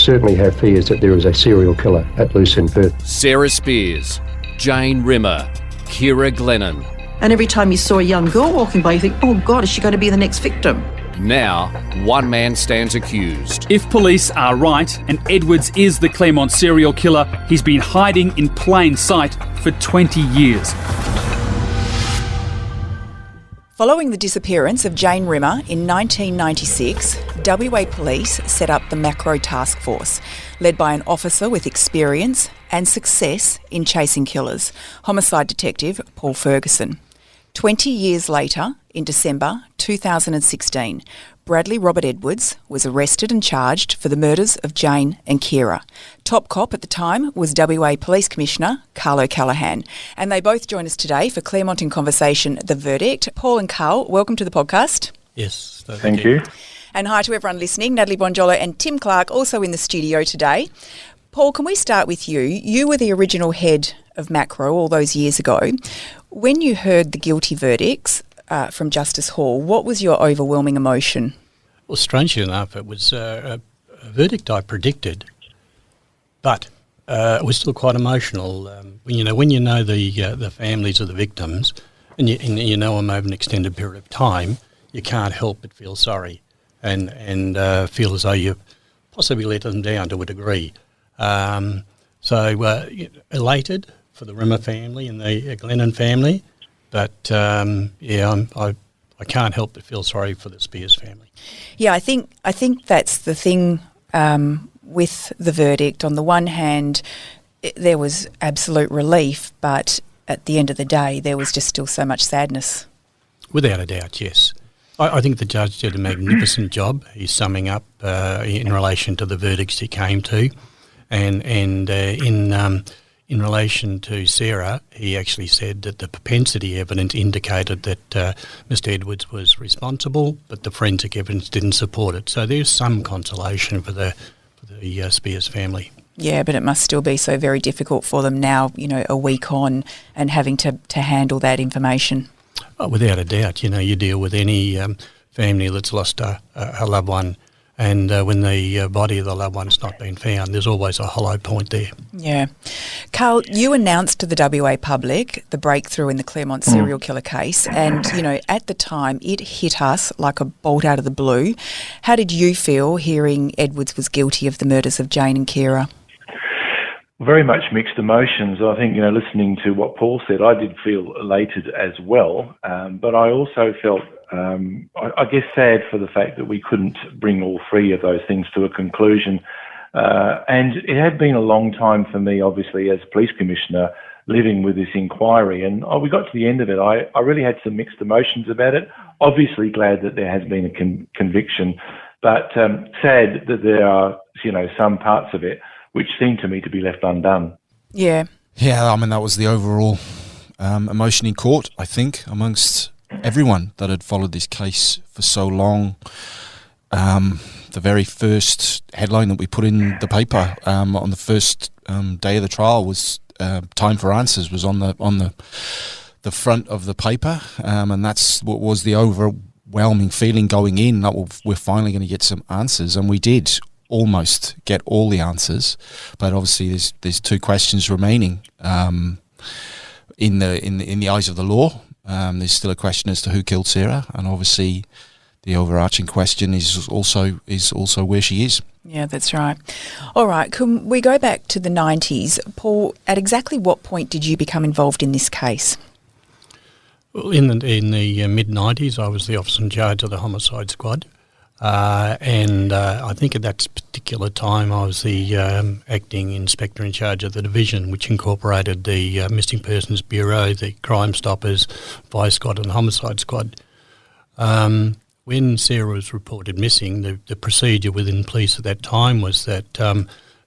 certainly have fears that there is a serial killer at loose in Perth. Sarah Spiers, Jane Rimmer, Ciara Glennon. And every time you saw a young girl walking by, you think, oh God, is she going to be the next victim? Now, one man stands accused. If police are right and Edwards is the Claremont serial killer, he's been hiding in plain sight for 20 years. Following the disappearance of Jane Rimmer in 1996, WA Police set up the MACRO Taskforce, led by an officer with experience and success in chasing killers, homicide detective Paul Ferguson. 20 years later, in December 2016, Bradley Robert Edwards was arrested and charged for the murders of Jane and Ciara. Top cop at the time was WA Police Commissioner Carl O'Callaghan, and they both join us today for Claremont in Conversation, The Verdict. Paul and Carl, welcome to the podcast. Yes, thank you. And hi to everyone listening. Natalie Bonjolo and Tim Clark also in the studio today. Paul, can we start with you? You were the original head of MACRO all those years ago. When you heard the guilty verdicts from Justice Hall, what was your overwhelming emotion? Well, strangely enough, it was a verdict I predicted, but it was still quite emotional. When you know the families of the victims, and you know them over an extended period of time, you can't help but feel sorry and feel as though you possibly let them down to a degree. So elated for the Rimmer family and the Glennon family, but I can't help but feel sorry for the Spiers family. Yeah, I think that's the thing with the verdict. On the one hand, there was absolute relief, but at the end of the day, there was just still so much sadness. Without a doubt, yes. I think the judge did a magnificent job. He's summing up in relation to the verdicts he came to, and in relation to Sarah, he actually said that the propensity evidence indicated that Mr. Edwards was responsible, but the forensic evidence didn't support it. So there's some consolation for the Spiers family. Yeah, but it must still be so very difficult for them now, a week on and having to handle that information. Oh, without a doubt, you deal with any family that's lost a loved one, and when the body of the loved one's not been found, there's always a hollow point there. Yeah. Carl, you announced to the WA public the breakthrough in the Claremont serial killer case, and, at the time it hit us like a bolt out of the blue. How did you feel hearing Edwards was guilty of the murders of Jane and Ciara? Very much mixed emotions. I think, listening to what Paul said, I did feel elated as well, but I also felt, I guess, sad for the fact that we couldn't bring all three of those things to a conclusion. And it had been a long time for me, obviously, as police commissioner, living with this inquiry. And we got to the end of it. I really had some mixed emotions about it. Obviously glad that there has been a conviction, but sad that there are, some parts of it which seemed to me to be left undone. Yeah. Yeah, I mean, that was the overall emotion in court, I think, amongst everyone that had followed this case for so long. The very first headline that we put in the paper on the first day of the trial was "Time for Answers" was on the front of the paper, and that's what was the overwhelming feeling going in, that we're finally going to get some answers, and we did almost get all the answers, but obviously there's two questions remaining in the eyes of the law. There's still a question as to who killed Sarah, and obviously the overarching question is also where she is. Yeah, that's right. All right, can we go back to the 90s? Paul, at exactly what point did you become involved in this case? Well, in the mid-90s, I was the officer in charge of the homicide squad. And I think at that particular time I was the acting inspector in charge of the division, which incorporated the Missing Persons Bureau, the Crime Stoppers, Vice Squad and Homicide Squad. When Sarah was reported missing, the procedure within police at that time was that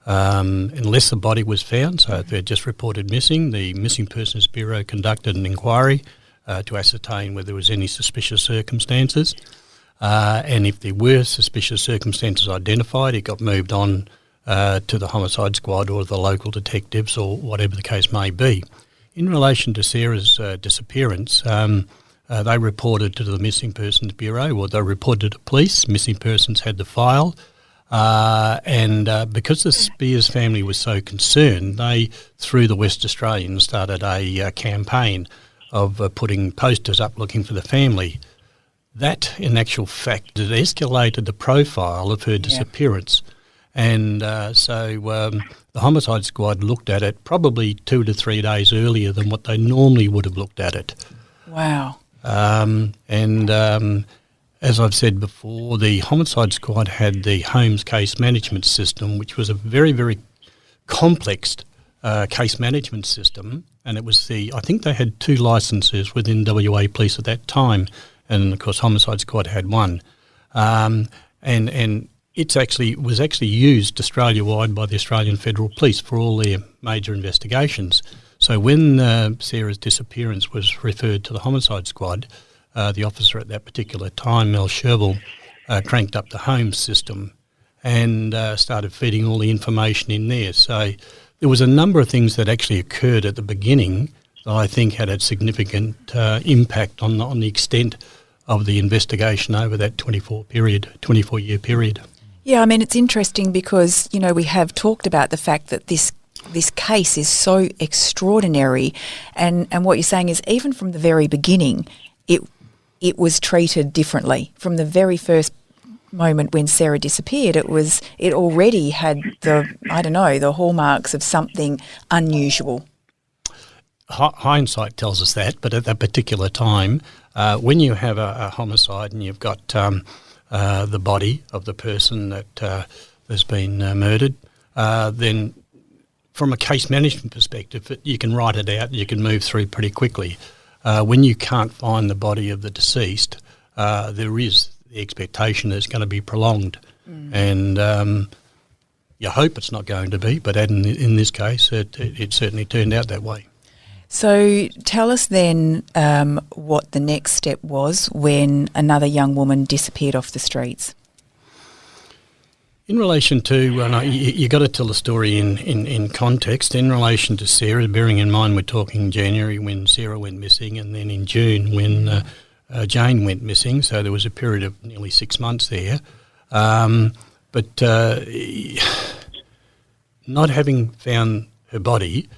unless the body was found, so if they're just reported missing, the Missing Persons Bureau conducted an inquiry to ascertain whether there was any suspicious circumstances. And if there were suspicious circumstances identified, it got moved on to the homicide squad or the local detectives or whatever the case may be. In relation to Sarah's disappearance, they reported to the Missing Persons Bureau, or they reported to police. Missing Persons had the file, Because the Spiers family was so concerned, they, through the West Australian, started a campaign of putting posters up looking for the family. That, in actual fact, it escalated the profile of her disappearance. And the homicide squad looked at it probably 2 to 3 days earlier than what they normally would have looked at it. Wow. As I've said before, the homicide squad had the Holmes case management system, which was a very, very complex case management system. And it was I think they had 2 licenses within WA Police at that time. And of course, homicide squad had 1. And it was actually used Australia-wide by the Australian Federal Police for all their major investigations. So when Sarah's disappearance was referred to the homicide squad, the officer at that particular time, Mel Sherville, cranked up the Holmes system and started feeding all the information in there. So there was a number of things that actually occurred at the beginning that I think had a significant impact on the extent of the investigation over that 24-year period. Yeah, I mean, it's interesting because, we have talked about the fact that this case is so extraordinary, and what you're saying is even from the very beginning, it was treated differently. From the very first moment when Sarah disappeared, it already had the hallmarks of something unusual. Hindsight tells us that, but at that particular time, when you have a homicide and you've got the body of the person that has been murdered, then from a case management perspective, you can write it out, you can move through pretty quickly. When you can't find the body of the deceased, there is the expectation that it's going to be prolonged. And you hope it's not going to be, but in this case, it certainly turned out that way. So tell us then what the next step was when another young woman disappeared off the streets. In relation to, you got to tell the story in context. In relation to Sarah, bearing in mind we're talking January when Sarah went missing, and then in June when Jane went missing, so there was a period of nearly 6 months there. But not having found her body,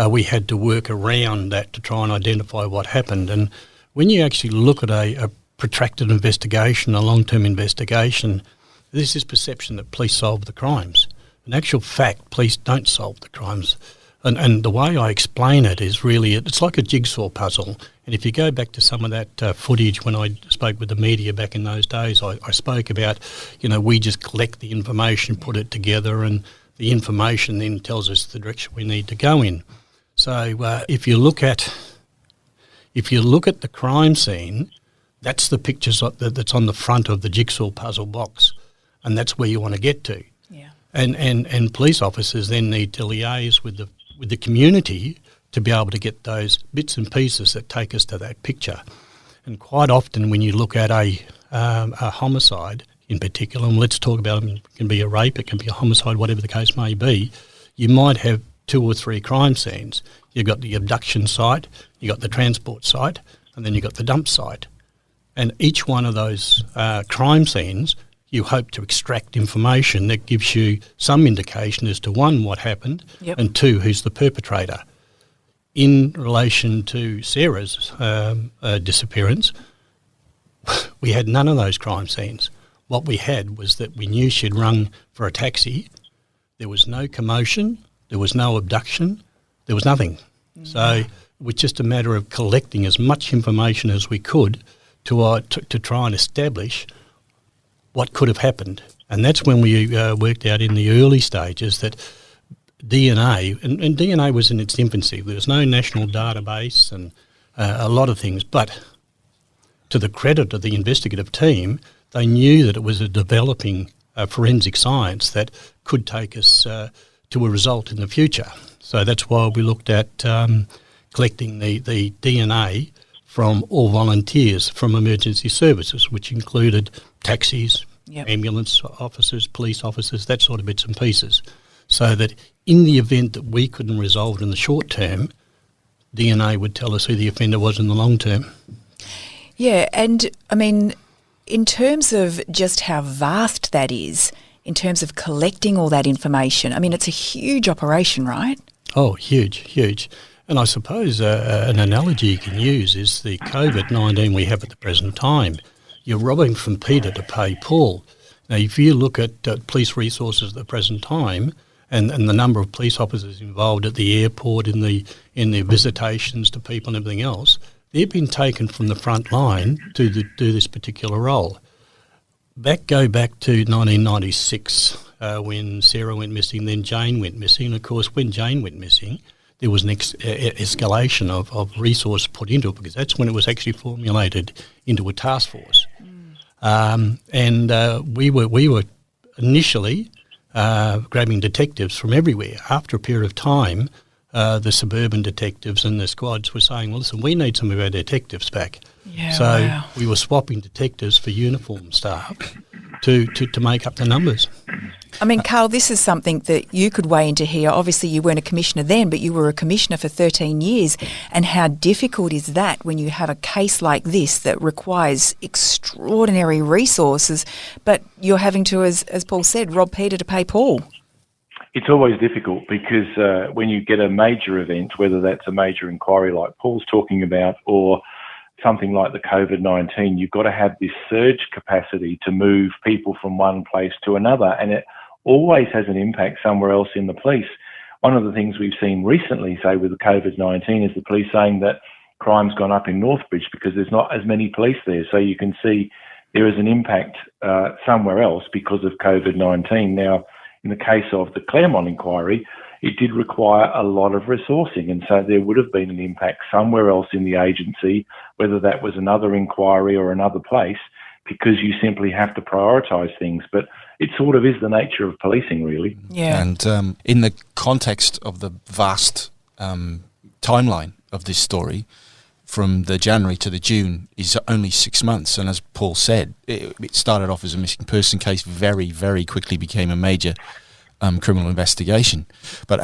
we had to work around that to try and identify what happened. And when you actually look at a protracted investigation, a long-term investigation, there's this perception that police solve the crimes. In actual fact, police don't solve the crimes. And the way I explain it is really, it's like a jigsaw puzzle. And if you go back to some of that footage when I spoke with the media back in those days, I spoke about, we just collect the information, put it together, and the information then tells us the direction we need to go in. So if you look at the crime scene, that's the pictures that's on the front of the jigsaw puzzle box, and that's where you want to get to. Yeah. And police officers then need to liaise with the community to be able to get those bits and pieces that take us to that picture. And quite often when you look at a homicide in particular, and let's talk about it can be a rape, it can be a homicide, whatever the case may be, you might have 2 or 3 crime scenes. You've got the abduction site, you've got the transport site, and then you've got the dump site. And each one of those crime scenes, you hope to extract information that gives you some indication as to 1, what happened, and 2, who's the perpetrator. In relation to Sarah's disappearance, we had none of those crime scenes. What we had was that we knew she'd rung for a taxi. There was no commotion, there was no abduction, there was nothing. So it was just a matter of collecting as much information as we could to try and establish what could have happened. And that's when we worked out in the early stages that DNA, and DNA was in its infancy. There was no national database and a lot of things. But to the credit of the investigative team, they knew that it was a developing forensic science that could take us to a result in the future. So that's why we looked at collecting the DNA from all volunteers from emergency services, which included taxis, ambulance officers, police officers, that sort of bits and pieces, so that in the event that we couldn't resolve it in the short term, DNA would tell us who the offender was in the long term. Yeah, and I mean, in terms of just how vast that is, in terms of collecting all that information? I mean, it's a huge operation, right? Oh, huge. And I suppose an analogy you can use is the COVID-19 we have at the present time. You're robbing from Peter to pay Paul. Now, if you look at police resources at the present time and the number of police officers involved at the airport, in the visitations to people and everything else, they've been taken from the front line to do this particular role. Go back to 1996 when Sarah went missing, then Jane went missing. And of course, when Jane went missing, there was an escalation of resource put into it, because that's when it was actually formulated into a task force. We were initially grabbing detectives from everywhere. After a period of time, the suburban detectives and the squads were saying, well, listen, we need some of our detectives back. We were swapping detectives for uniform staff to make up the numbers. I mean, Carl, this is something that you could weigh into here. Obviously, you weren't a commissioner then, but you were a commissioner for 13 years. And how difficult is that when you have a case like this that requires extraordinary resources, but you're having to, as Paul said, rob Peter to pay Paul? It's always difficult because when you get a major event, whether that's a major inquiry like Paul's talking about or something like the COVID-19, you've got to have this surge capacity to move people from one place to another, and it always has an impact somewhere else in the police. One of the things we've seen recently, say with the COVID-19, is the police saying that crime's gone up in Northbridge because there's not as many police there. So you can see there is an impact somewhere else because of COVID-19. Now, in the case of the Claremont inquiry, it did require a lot of resourcing, and so there would have been an impact somewhere else in the agency, whether that was another inquiry or another place, because you simply have to prioritise things. But it sort of is the nature of policing, really. Yeah. And in the context of the vast timeline of this story, from the January to the June is only 6 months. And as Paul said, it started off as a missing person case, very, very quickly became a major criminal investigation. But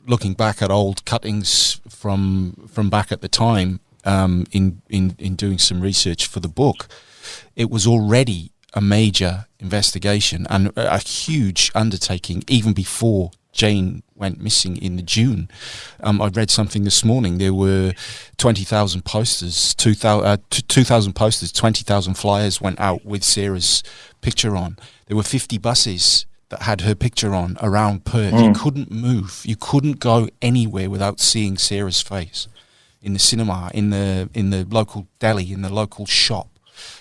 looking back at old cuttings from back at the time, in doing some research for the book, it was already a major investigation and a huge undertaking even before Jane went missing in the June. I read something this morning. There were 20,000 posters, 2,000 posters, 20,000 flyers went out with Sarah's picture on. There were 50 buses that had her picture on around Perth. You couldn't move. You couldn't go anywhere without seeing Sarah's face. In the cinema, in the local deli, in the local shop.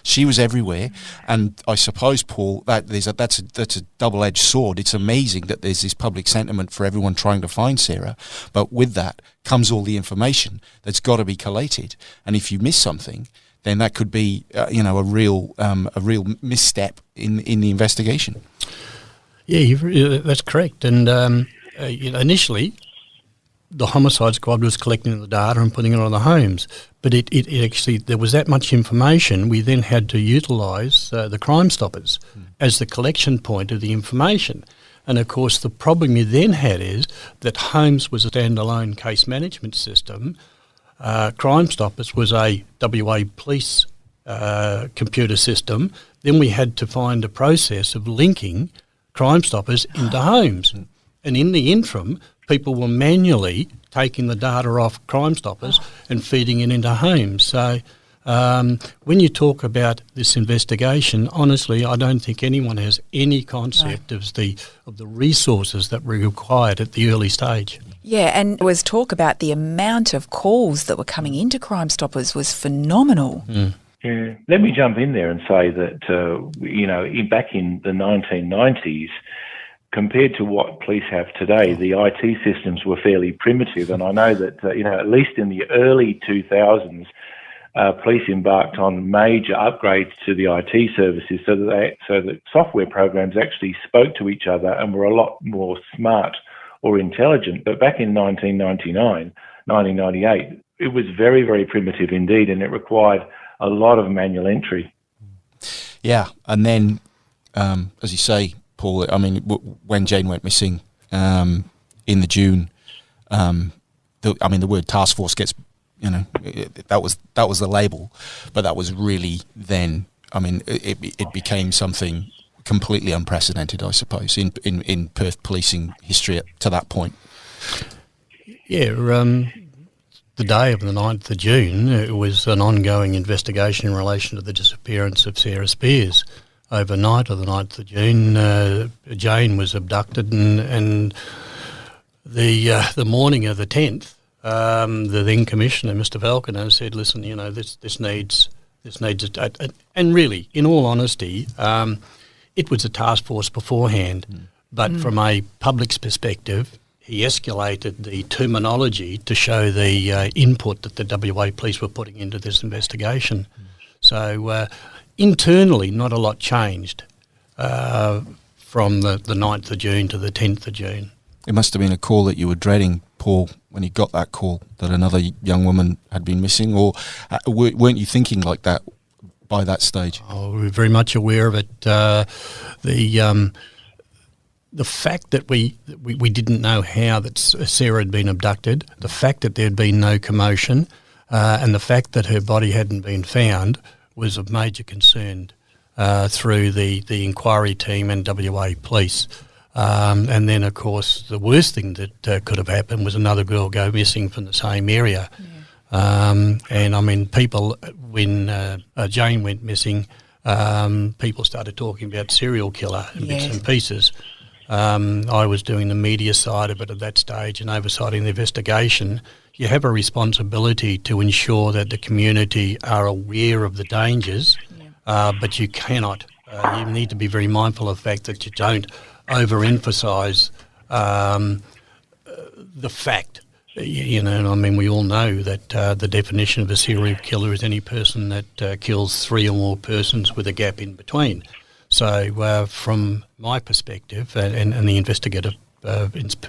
She was everywhere, and I suppose, Paul, that's a double-edged sword. It's amazing that there's this public sentiment for everyone trying to find Sarah, but with that comes all the information that's got to be collated. And if you miss something, then that could be, a real misstep in the investigation. Yeah, that's correct. And initially, the homicide squad was collecting the data and putting it on the homes, but it actually, there was that much information. We then had to utilise the Crime Stoppers as the collection point of the information. And of course, the problem you then had is that Homes was a standalone case management system. Crime Stoppers was a WA police computer system. Then we had to find a process of linking Crime Stoppers into Homes. And in the interim, people were manually taking the data off Crime Stoppers and feeding it into Homes. So when you talk about this investigation, honestly, I don't think anyone has any concept of the resources that were required at the early stage. Yeah, and there was talk about the amount of calls that were coming into Crime Stoppers was phenomenal. Yeah. Let me jump in there and say that, back in the 1990s, compared to what police have today, the IT systems were fairly primitive. And I know that, at least in the early 2000s, police embarked on major upgrades to the IT services so that software programs actually spoke to each other and were a lot more smart or intelligent. But back in 1999, 1998, it was very, very primitive indeed, and it required a lot of manual entry. Yeah, and then, as you say, Paul, I mean, when Jane went missing in the June, the word task force gets, that was the label, but that was really then. I mean, it became something completely unprecedented, I suppose, in Perth policing history to that point. Yeah, the day of the 9th of June, it was an ongoing investigation in relation to the disappearance of Sarah Spiers. Overnight of the 9th of June, Jane was abducted, and the morning of the 10th, the then Commissioner, Mr. Falconer, said, listen, this needs, and really, in all honesty, it was a task force beforehand, but from a public's perspective, he escalated the terminology to show the input that the WA police were putting into this investigation. So internally, not a lot changed from the 9th of June to the 10th of June. It must have been a call that you were dreading, Paul, when you got that call that another young woman had been missing, or weren't you thinking like that by that stage? Oh, we were very much aware of it. The fact that we didn't know how that Sarah had been abducted, the fact that there had been no commotion, and the fact that her body hadn't been found was of major concern through the inquiry team and WA police. And then, of course, the worst thing that could have happened was another girl go missing from the same area. And, I mean, people, when Jane went missing, people started talking about serial killer and bits and pieces. I was doing the media side of it at that stage and oversighting the investigation. You have a responsibility to ensure that the community are aware of the dangers, but you cannot. You need to be very mindful of the fact that you don't overemphasise the fact. I mean, we all know that the definition of a serial killer is any person that kills 3 or more persons with a gap in between. So from my perspective and the investigative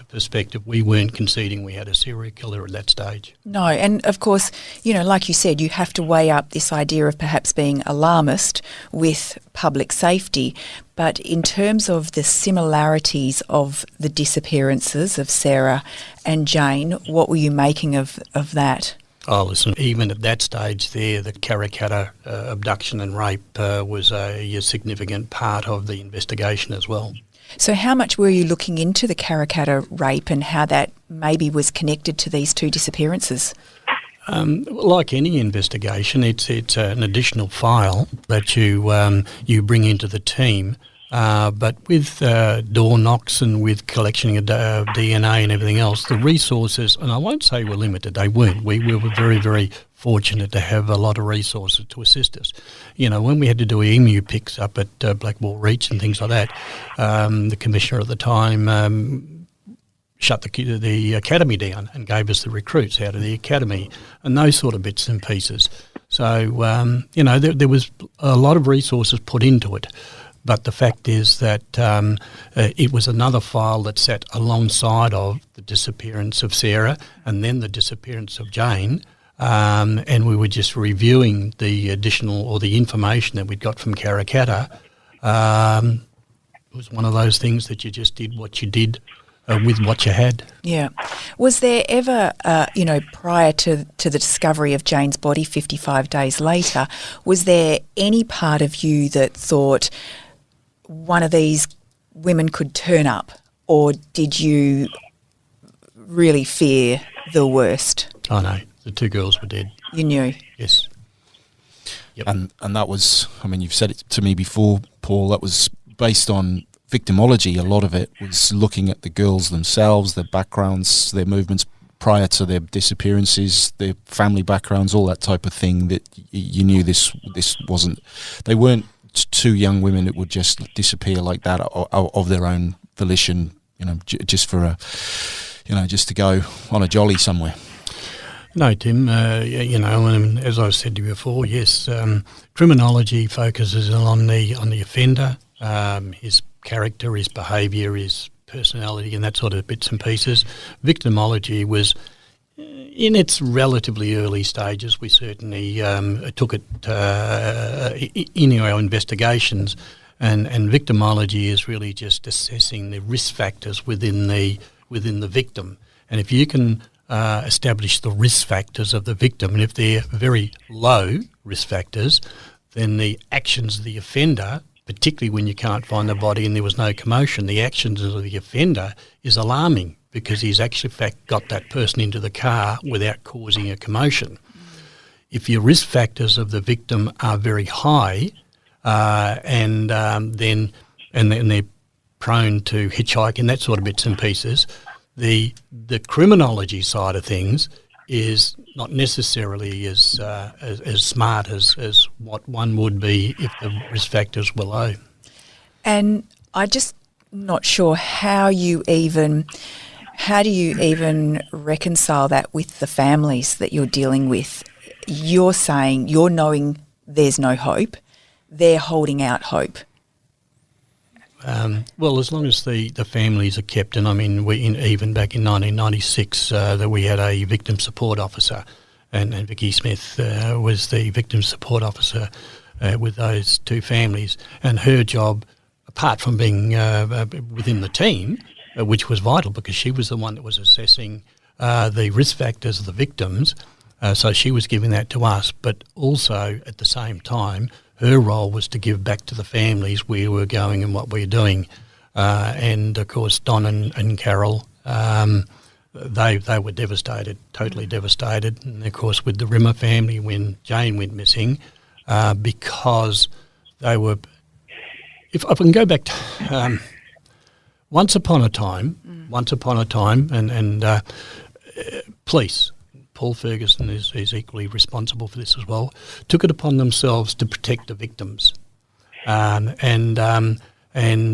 perspective, we weren't conceding we had a serial killer at that stage. No, and of course, like you said, you have to weigh up this idea of perhaps being alarmist with public safety. But in terms of the similarities of the disappearances of Sarah and Jane, what were you making of that? Oh, listen, even at that stage there, the Karrakatta abduction and rape was a significant part of the investigation as well. So how much were you looking into the Karrakatta rape and how that maybe was connected to these 2 disappearances? Like any investigation, it's an additional file that you bring into the team. But with door knocks and with collection of DNA and everything else, the resources, and I won't say were limited, they weren't. We were very, very fortunate to have a lot of resources to assist us. When we had to do emu picks up at Blackwall Reach and things like that, the commissioner at the time shut the academy down and gave us the recruits out of the academy and those sort of bits and pieces. So, there was a lot of resources put into it. But the fact is that it was another file that sat alongside of the disappearance of Sarah and then the disappearance of Jane, and we were just reviewing the additional or the information that we'd got from Karrakatta. It was one of those things that you just did what you did with what you had. Yeah. Was there ever, prior to the discovery of Jane's body 55 days later, was there any part of you that thought one of these women could turn up, or did you really fear the worst? Oh no, the 2 girls were dead. You knew? Yes. Yep. And that was, I mean, you've said it to me before, Paul, that was based on victimology. A lot of it was looking at the girls themselves, their backgrounds, their movements prior to their disappearances, their family backgrounds, all that type of thing, that you knew this wasn't, they weren't 2 young women that would just disappear like that of their own volition, just for just to go on a jolly somewhere. No, Tim, and as I've said to you before, yes, criminology focuses on the offender, his character, his behaviour, his personality and that sort of bits and pieces. Victimology was in its relatively early stages. We certainly took it in our investigations, and victimology is really just assessing the risk factors within the victim. And if you can establish the risk factors of the victim, and if they're very low risk factors, then the actions of the offender particularly when you can't find the body and there was no commotion. The actions of the offender is alarming because he's actually, in fact, got that person into the car without causing a commotion. If your risk factors of the victim are very high, and they're prone to hitchhike and that sort of bits and pieces, the criminology side of things is not necessarily as smart as what one would be if the risk factors were low. And I'm just not sure how do you even reconcile that with the families that you're dealing with? You're saying you're knowing there's no hope. They're holding out hope. Well, as long as the families are kept, and I mean, even back in 1996, that we had a victim support officer, and Vicky Smith was the victim support officer with those two families, and her job, apart from being within the team, which was vital because she was the one that was assessing the risk factors of the victims, so she was giving that to us, but also at the same time, her role was to give back to the families where we're going and what we're doing. And, of course, Don and Carol, they were devastated, totally devastated. And, of course, with the Rimmer family when Jane went missing, because they were... If I can go back to once upon a time, and police... Paul Ferguson is equally responsible for this as well, took it upon themselves to protect the victims. And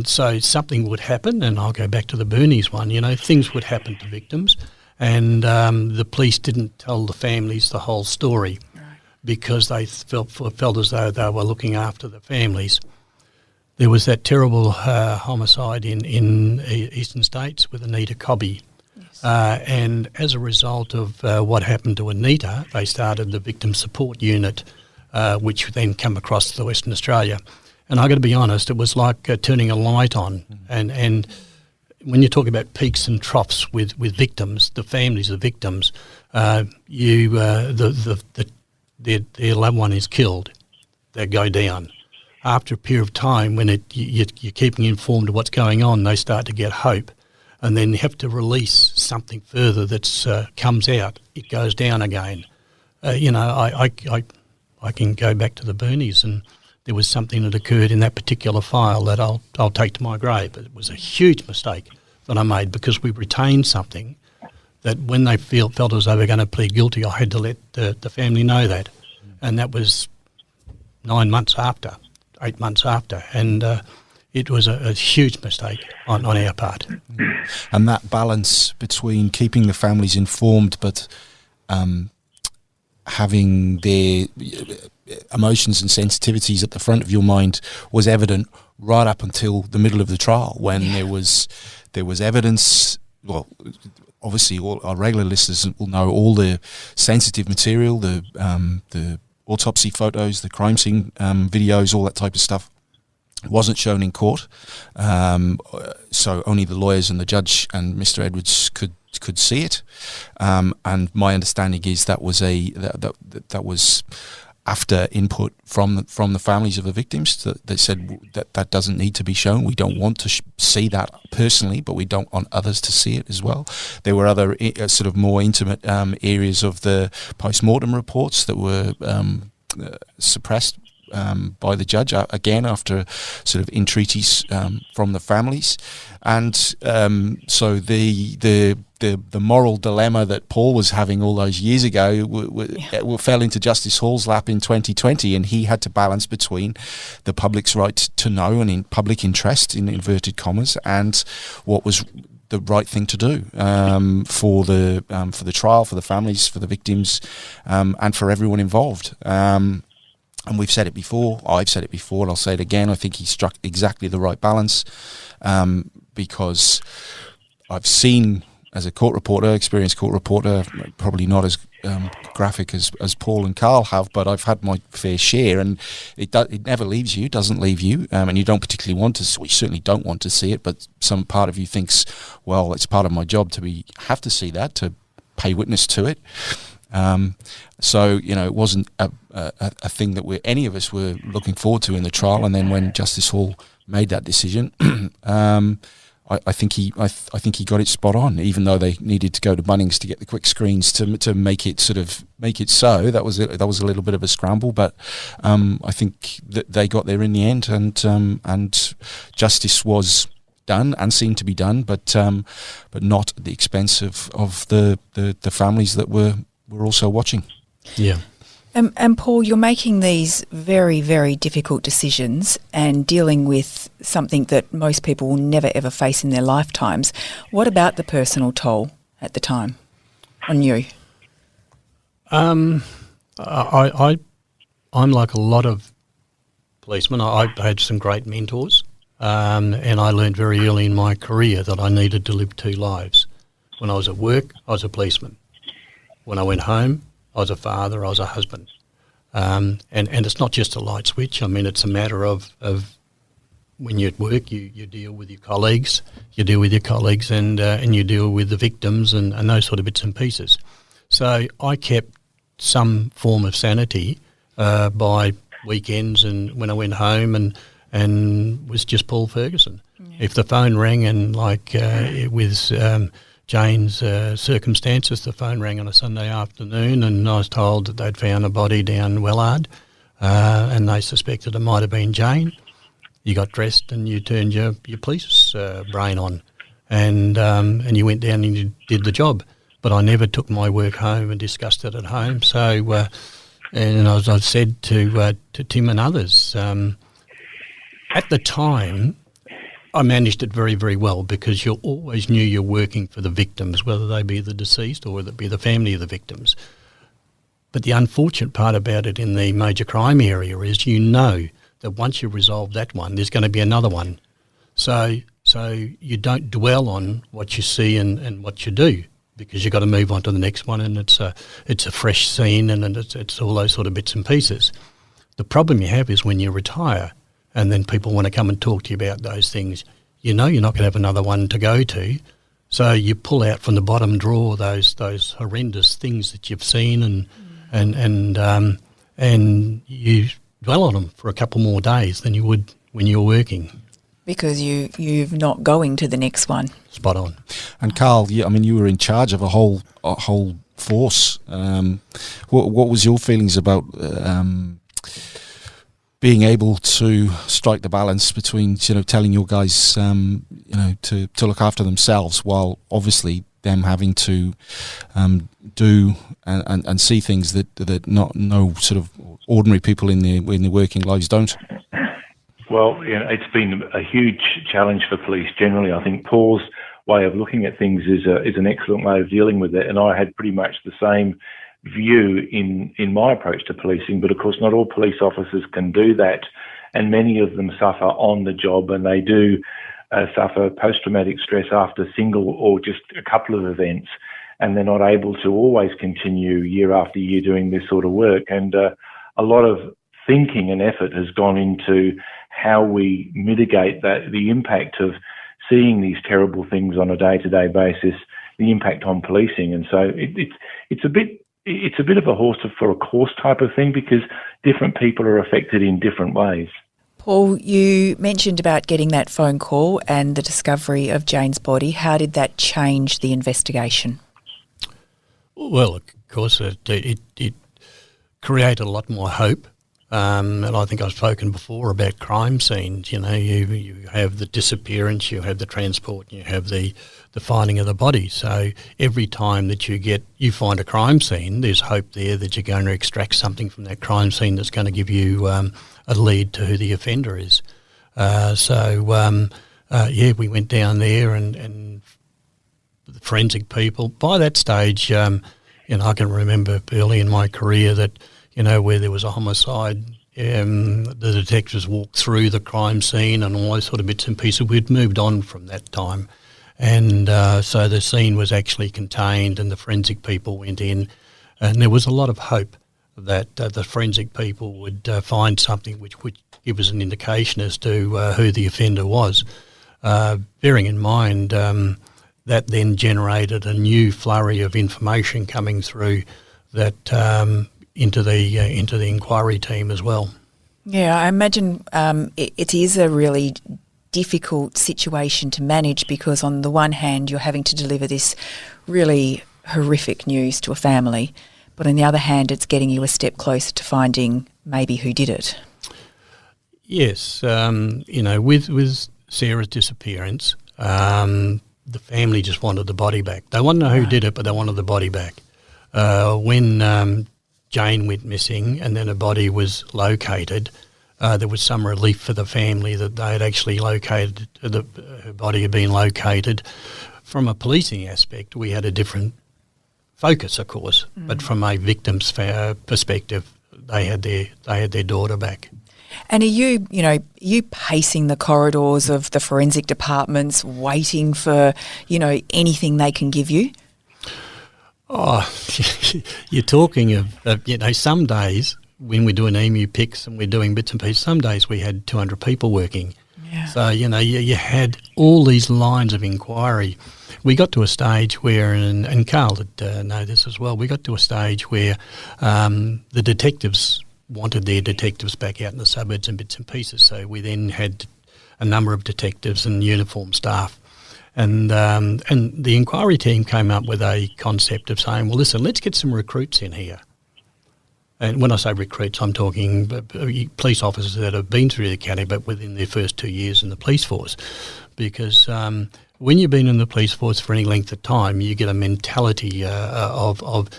so something would happen, and I'll go back to the Birnies one, things would happen to victims, and the police didn't tell the families the whole story because they felt as though they were looking after the families. There was that terrible homicide in eastern states with Anita Cobby. And as a result of what happened to Anita, they started the Victim Support Unit, which then came across to Western Australia. And I've got to be honest, it was like turning a light on. And when you talk about peaks and troughs with victims, the families of victims, their loved one is killed, they go down. After a period of time, when you're keeping informed of what's going on, they start to get hope. And then you have to release something further that comes out. It goes down again. I can go back to the Birnies, and there was something that occurred in that particular file that I'll take to my grave. It was a huge mistake that I made because we retained something that when they felt as though they were going to plead guilty, I had to let the family know that. And that was 8 months after. And it was a huge mistake on our part. And that balance between keeping the families informed but having their emotions and sensitivities at the front of your mind was evident right up until the middle of the trial when there was evidence. Well, obviously all our regular listeners will know all the sensitive material, the autopsy photos, the crime scene videos, all that type of stuff. Wasn't shown in court, so only the lawyers and the judge and Mr. Edwards could see it. And my understanding is that was that was after input from the families of the victims. They said that doesn't need to be shown. We don't want to see that personally, but we don't want others to see it as well. There were other sort of more intimate areas of the post-mortem reports that were suppressed by the judge, again after sort of entreaties from the families. And so the moral dilemma that Paul was having all those years ago fell into Justice Hall's lap in 2020, and he had to balance between the public's right to know and in public interest, in inverted commas, and what was the right thing to do for the trial, for the families, for the victims, and for everyone involved. And we've said it before, I've said it before, and I'll say it again, I think he struck exactly the right balance, because I've seen, as a court reporter, experienced court reporter, probably not as graphic as Paul and Carl have, but I've had my fair share, and it never leaves you, doesn't leave you, and you don't particularly want to, we certainly don't want to see it, but some part of you thinks, well, it's part of my job to have to see that, to pay witness to it. So, it wasn't a thing that any of us were looking forward to in the trial. And then when Justice Hall made that decision, I think he got it spot on. Even though they needed to go to Bunnings to get the quick screens to make it so, that was a little bit of a scramble. But I think that they got there in the end, and justice was done and seemed to be done, but not at the expense of the families that were also watching. Yeah. And Paul, you're making these very, very difficult decisions and dealing with something that most people will never ever face in their lifetimes. What about the personal toll at the time on you? I'm like a lot of policemen. I had some great mentors, and I learned very early in my career that I needed to live two lives. When I was at work, I was a policeman. When I went home, I was a father, I was a husband. And it's not just a light switch. I mean, it's a matter of when you're at work, you deal with your colleagues, and you deal with the victims and those sort of bits and pieces. So I kept some form of sanity by weekends and when I went home and was just Paul Ferguson. Yeah. If the phone rang and it was Jane's circumstances, the phone rang on a Sunday afternoon and I was told that they'd found a body down Wellard and they suspected it might have been Jane. You got dressed and you turned your police brain on and you went down and you did the job. But I never took my work home and discussed it at home. So, and as I've said to Tim and others, at the time, I managed it very, very well because you always knew you're working for the victims, whether they be the deceased or whether it be the family of the victims. But the unfortunate part about it in the major crime area is you know that once you resolve that one, there's going to be another one. So you don't dwell on what you see and what you do because you've got to move on to the next one and it's a fresh scene and it's all those sort of bits and pieces. The problem you have is when you retire and then people want to come and talk to you about those things. You know you're not going to have another one to go to, so you pull out from the bottom drawer those horrendous things that you've seen and you dwell on them for a couple more days than you would when you're working. Because you're not going to the next one. Spot on. And Carl, you were in charge of a whole force. What was your feelings about being able to strike the balance between, telling your guys, to look after themselves while obviously them having to do and see things that no sort of ordinary people in their working lives don't? Well, it's been a huge challenge for police generally. I think Paul's way of looking at things is an excellent way of dealing with it, and I had pretty much the same view in my approach to policing, but of course not all police officers can do that, and many of them suffer on the job, and they do suffer post-traumatic stress after single or just a couple of events, and they're not able to always continue year after year doing this sort of work. And a lot of thinking and effort has gone into how we mitigate the impact of seeing these terrible things on a day-to-day basis, the impact on policing. And so it's a bit of a horse for a course type of thing because different people are affected in different ways. Paul, you mentioned about getting that phone call and the discovery of Jane's body. How did that change the investigation? Well, of course, it created a lot more hope. And I think I've spoken before about crime scenes. You have the disappearance, you have the transport, you have the finding of the body. So every time that you find a crime scene, there's hope there that you're going to extract something from that crime scene that's going to give you a lead to who the offender is. We went down there and the forensic people. By that stage, I can remember early in my career that where there was a homicide, the detectives walked through the crime scene and all those sort of bits and pieces. We'd moved on from that time. And so the scene was actually contained and the forensic people went in. And there was a lot of hope that the forensic people would find something which would give us an indication as to who the offender was. Bearing in mind that then generated a new flurry of information coming through that into the inquiry team as well. Yeah, I imagine it is a really difficult situation to manage, because on the one hand you're having to deliver this really horrific news to a family, but on the other hand it's getting you a step closer to finding maybe who did it. Yes, with Sarah's disappearance, the family just wanted the body back. They wanted to know who did it, but they wanted the body back. When Jane went missing and then her body was located, there was some relief for the family that they had actually located, her body had been located. From a policing aspect, we had a different focus, of course, but from a victim's perspective, they had their daughter back. And are you pacing the corridors of the forensic departments, waiting for, anything they can give you? Oh, you're talking of, some days when we're doing emu picks and we're doing bits and pieces, some days we had 200 people working. Yeah. So, you had all these lines of inquiry. We got to a stage where, and Carl would know this as well, we got to a stage where the detectives wanted their detectives back out in the suburbs and bits and pieces. So we then had a number of detectives and uniformed staff. And the inquiry team came up with a concept of saying, well, listen, let's get some recruits in here. And when I say recruits, I'm talking police officers that have been through the academy but within their first 2 years in the police force. Because when you've been in the police force for any length of time, you get a mentality of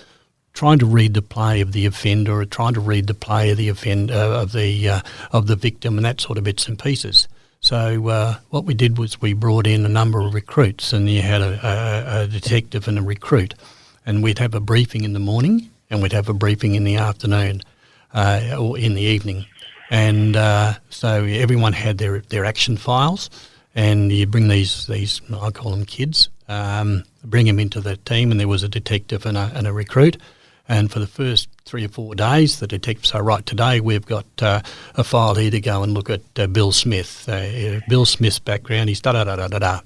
trying to read the play of the offender, or trying to read the play of the of the victim, and that sort of bits and pieces. So what we did was we brought in a number of recruits, and you had a detective and a recruit, and we'd have a briefing in the morning, and we'd have a briefing in the afternoon or in the evening, and so everyone had their action files, and you bring these I call them kids, bring them into the team, and there was a detective and a recruit. And for the first 3 or 4 days, the detectives say, right, today we've got a file here to go and look at Bill Smith. Bill Smith's background, he's da-da-da-da-da-da.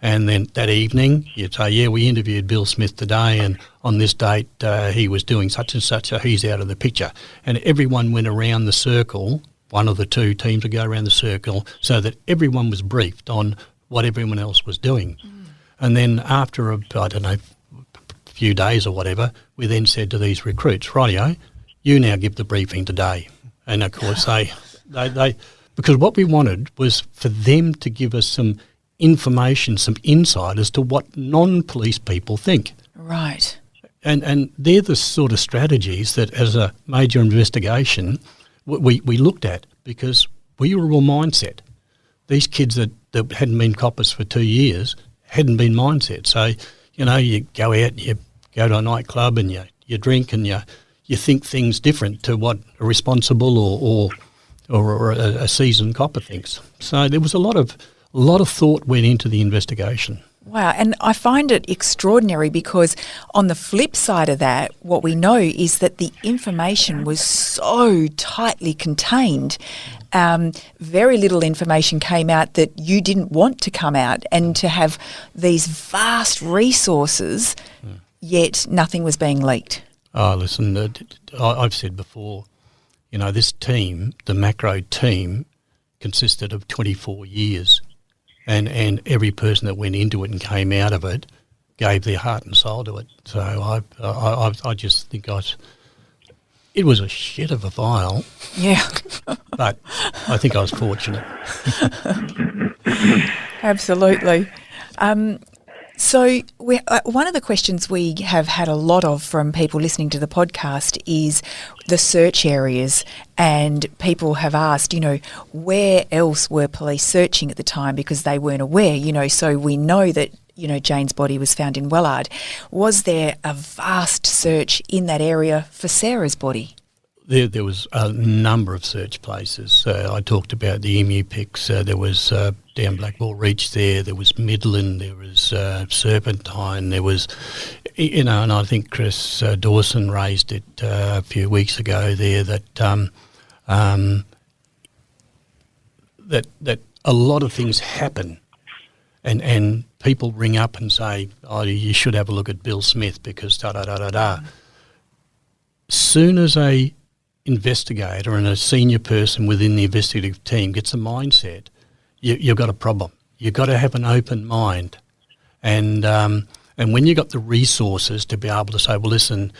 And then that evening, you'd say, yeah, we interviewed Bill Smith today, and on this date he was doing such and such, so he's out of the picture. And everyone went around the circle, one of the two teams would go around the circle, so that everyone was briefed on what everyone else was doing. And then after, few days or whatever, we then said to these recruits, rightio, you now give the briefing today. And of course they because what we wanted was for them to give us some information, some insight as to what non-police people think. Right. And they're the sort of strategies that as a major investigation we looked at, because we were all mindset. These kids that hadn't been coppers for 2 years hadn't been mindset. So, you go out and you go to a nightclub and you drink and you think things different to what a responsible or a seasoned copper thinks. So there was a lot of thought went into the investigation. Wow, and I find it extraordinary because on the flip side of that, what we know is that the information was so tightly contained. Very little information came out that you didn't want to come out, and to have these vast resources, yet nothing was being leaked. Oh, listen, I've said before, this team, the MACRO team, consisted of 24 years. And every person that went into it and came out of it gave their heart and soul to it. So I just think it was a shit of a file. Yeah. But I think I was fortunate. Absolutely. So one of the questions we have had a lot of from people listening to the podcast is the search areas, and people have asked, where else were police searching at the time, because they weren't aware, so we know that, Jane's body was found in Wellard. Was there a vast search in that area for Sarah's body? There was a number of search places. I talked about the emu picks. There was down Blackball Reach there was Midland, there was Serpentine, there was, and I think Chris Dawson raised it a few weeks ago there that that a lot of things happen, and people ring up and say, oh, you should have a look at Bill Smith because da-da-da-da-da. soon as a investigator and a senior person within the investigative team gets a mindset, you've got a problem. You've got to have an open mind. And when you've got the resources to be able to say, well, listen,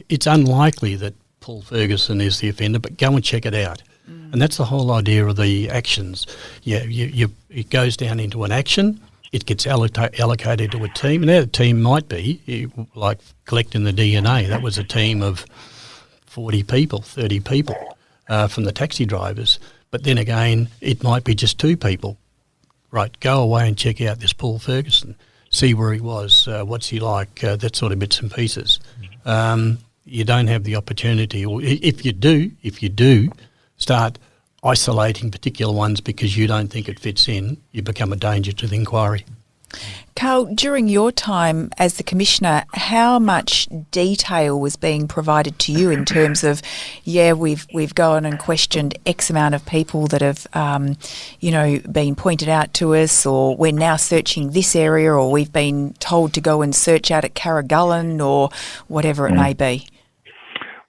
it's unlikely that Paul Ferguson is the offender, but go and check it out. And that's the whole idea of the actions. It goes down into an action, it gets allocated to a team, and that team might be, like collecting the DNA, that was a team of 40 people, 30 people from the taxi drivers. But then again, it might be just 2 people. Right, go away and check out this Paul Ferguson, see where he was, what's he like, that sort of bits and pieces. You don't have the opportunity, or if you do, start isolating particular ones because you don't think it fits in, you become a danger to the inquiry. Carl, during your time as the Commissioner, how much detail was being provided to you in terms of, we've gone and questioned X amount of people that have, been pointed out to us, or we're now searching this area, or we've been told to go and search out at Carragullen, or whatever it may be?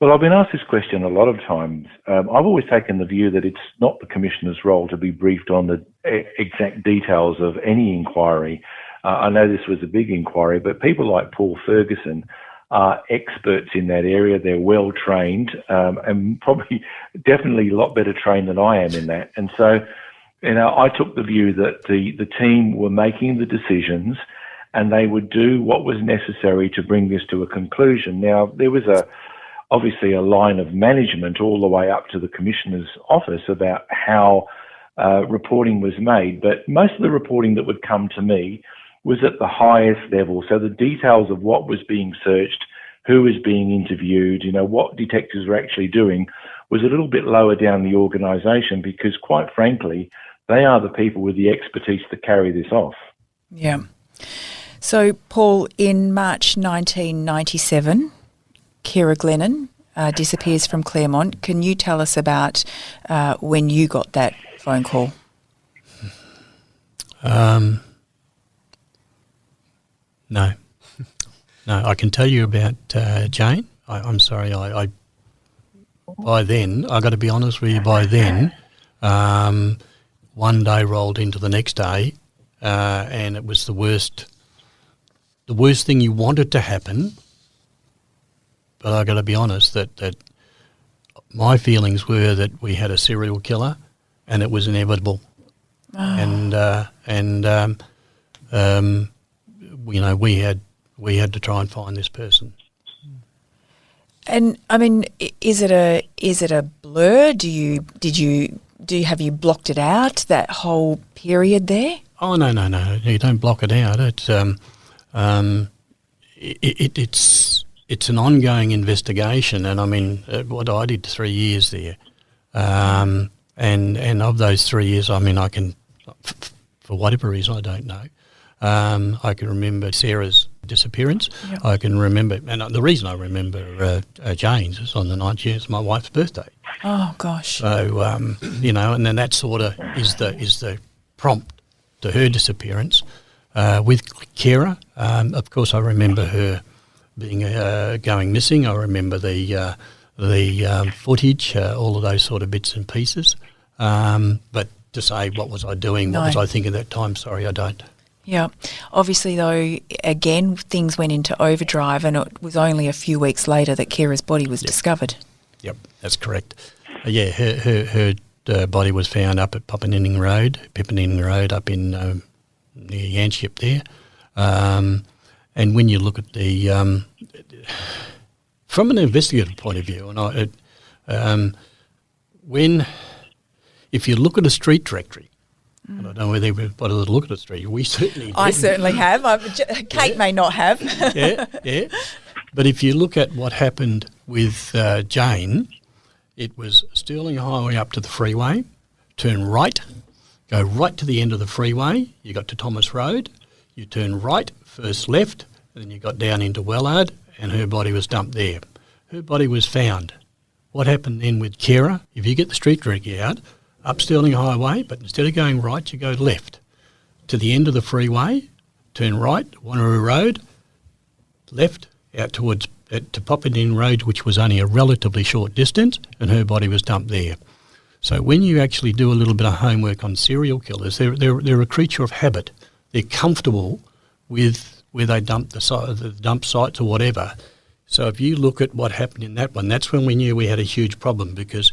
Well, I've been asked this question a lot of times. I've always taken the view that it's not the Commissioner's role to be briefed on the exact details of any inquiry. I know this was a big inquiry, but people like Paul Ferguson are experts in that area. They're well trained, and definitely a lot better trained than I am in that. And so, I took the view that the team were making the decisions and they would do what was necessary to bring this to a conclusion. Now, there was obviously a line of management all the way up to the Commissioner's office about how reporting was made, but most of the reporting that would come to me was at the highest level. So the details of what was being searched, who was being interviewed, what detectives were actually doing was a little bit lower down the organisation because, quite frankly, they are the people with the expertise to carry this off. Yeah. So, Paul, in March 1997, Ciara Glennon disappears from Claremont. Can you tell us about when you got that phone call? No, I can tell you about Jane. I'm sorry, I by then, I got to be honest with you, by then, one day rolled into the next day, and it was the worst thing you wanted to happen. But I got to be honest that my feelings were that we had a serial killer, and it was inevitable, we had to try and find this person. And I mean, is it a blur? Have you blocked it out, that whole period there? Oh no! You don't block it out. It's an ongoing investigation, and I mean, what I did 3 years there, and of those 3 years, I mean, I can, for whatever reason, I don't know. I can remember Sarah's disappearance. Yep. I can remember, and the reason I remember Jane's is on the night it's my wife's birthday. Oh gosh! So and then that sort of is the prompt to her disappearance. With Ciara, of course, I remember her being going missing. I remember the footage, all of those sort of bits and pieces. But to say what was I doing, what was I thinking at that time? Sorry, I don't. Yeah. Obviously, though, again, things went into overdrive, and it was only a few weeks later that Ciara's body was discovered. Yep, that's correct. Her body was found up at Pippinning Road up in near Yanship there. And when you look at the from an investigative point of view, and if you look at a street directory, and I don't know whether everybody would look at a street. We certainly did. I certainly have. Kate may not have. yeah. But if you look at what happened with Jane, it was Stirling Highway up to the freeway, turn right, go right to the end of the freeway, you got to Thomas Road, you turn right, first left, and then you got down into Wellard, and her body was dumped there. Her body was found. What happened then with Ciara? If you get the street directory out, up Stirling Highway, but instead of going right, you go left to the end of the freeway, turn right, Wanneroo Road, left out towards to Poppendine Road, which was only a relatively short distance, and her body was dumped there. So when you actually do a little bit of homework on serial killers, they're a creature of habit. They're comfortable with where they dump the dump sites or whatever. So if you look at what happened in that one, that's when we knew we had a huge problem, because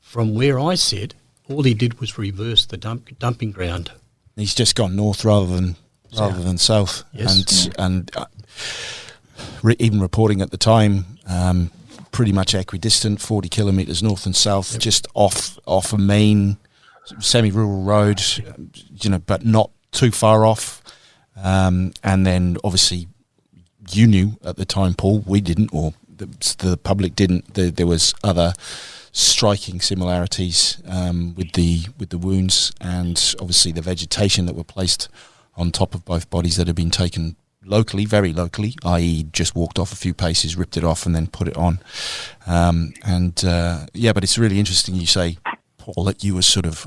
from where I sit, all he did was reverse the dumping ground. He's just gone north rather than south. Yes. And even reporting at the time, pretty much equidistant, 40 kilometres north and south, just off a main semi-rural road, but not too far off. And then obviously you knew at the time, Paul, we didn't, or the public didn't. There was other striking similarities with the wounds, and obviously the vegetation that were placed on top of both bodies that had been taken locally, very locally, i.e. just walked off a few paces, ripped it off and then put it on. But it's really interesting you say, Paul, that you were sort of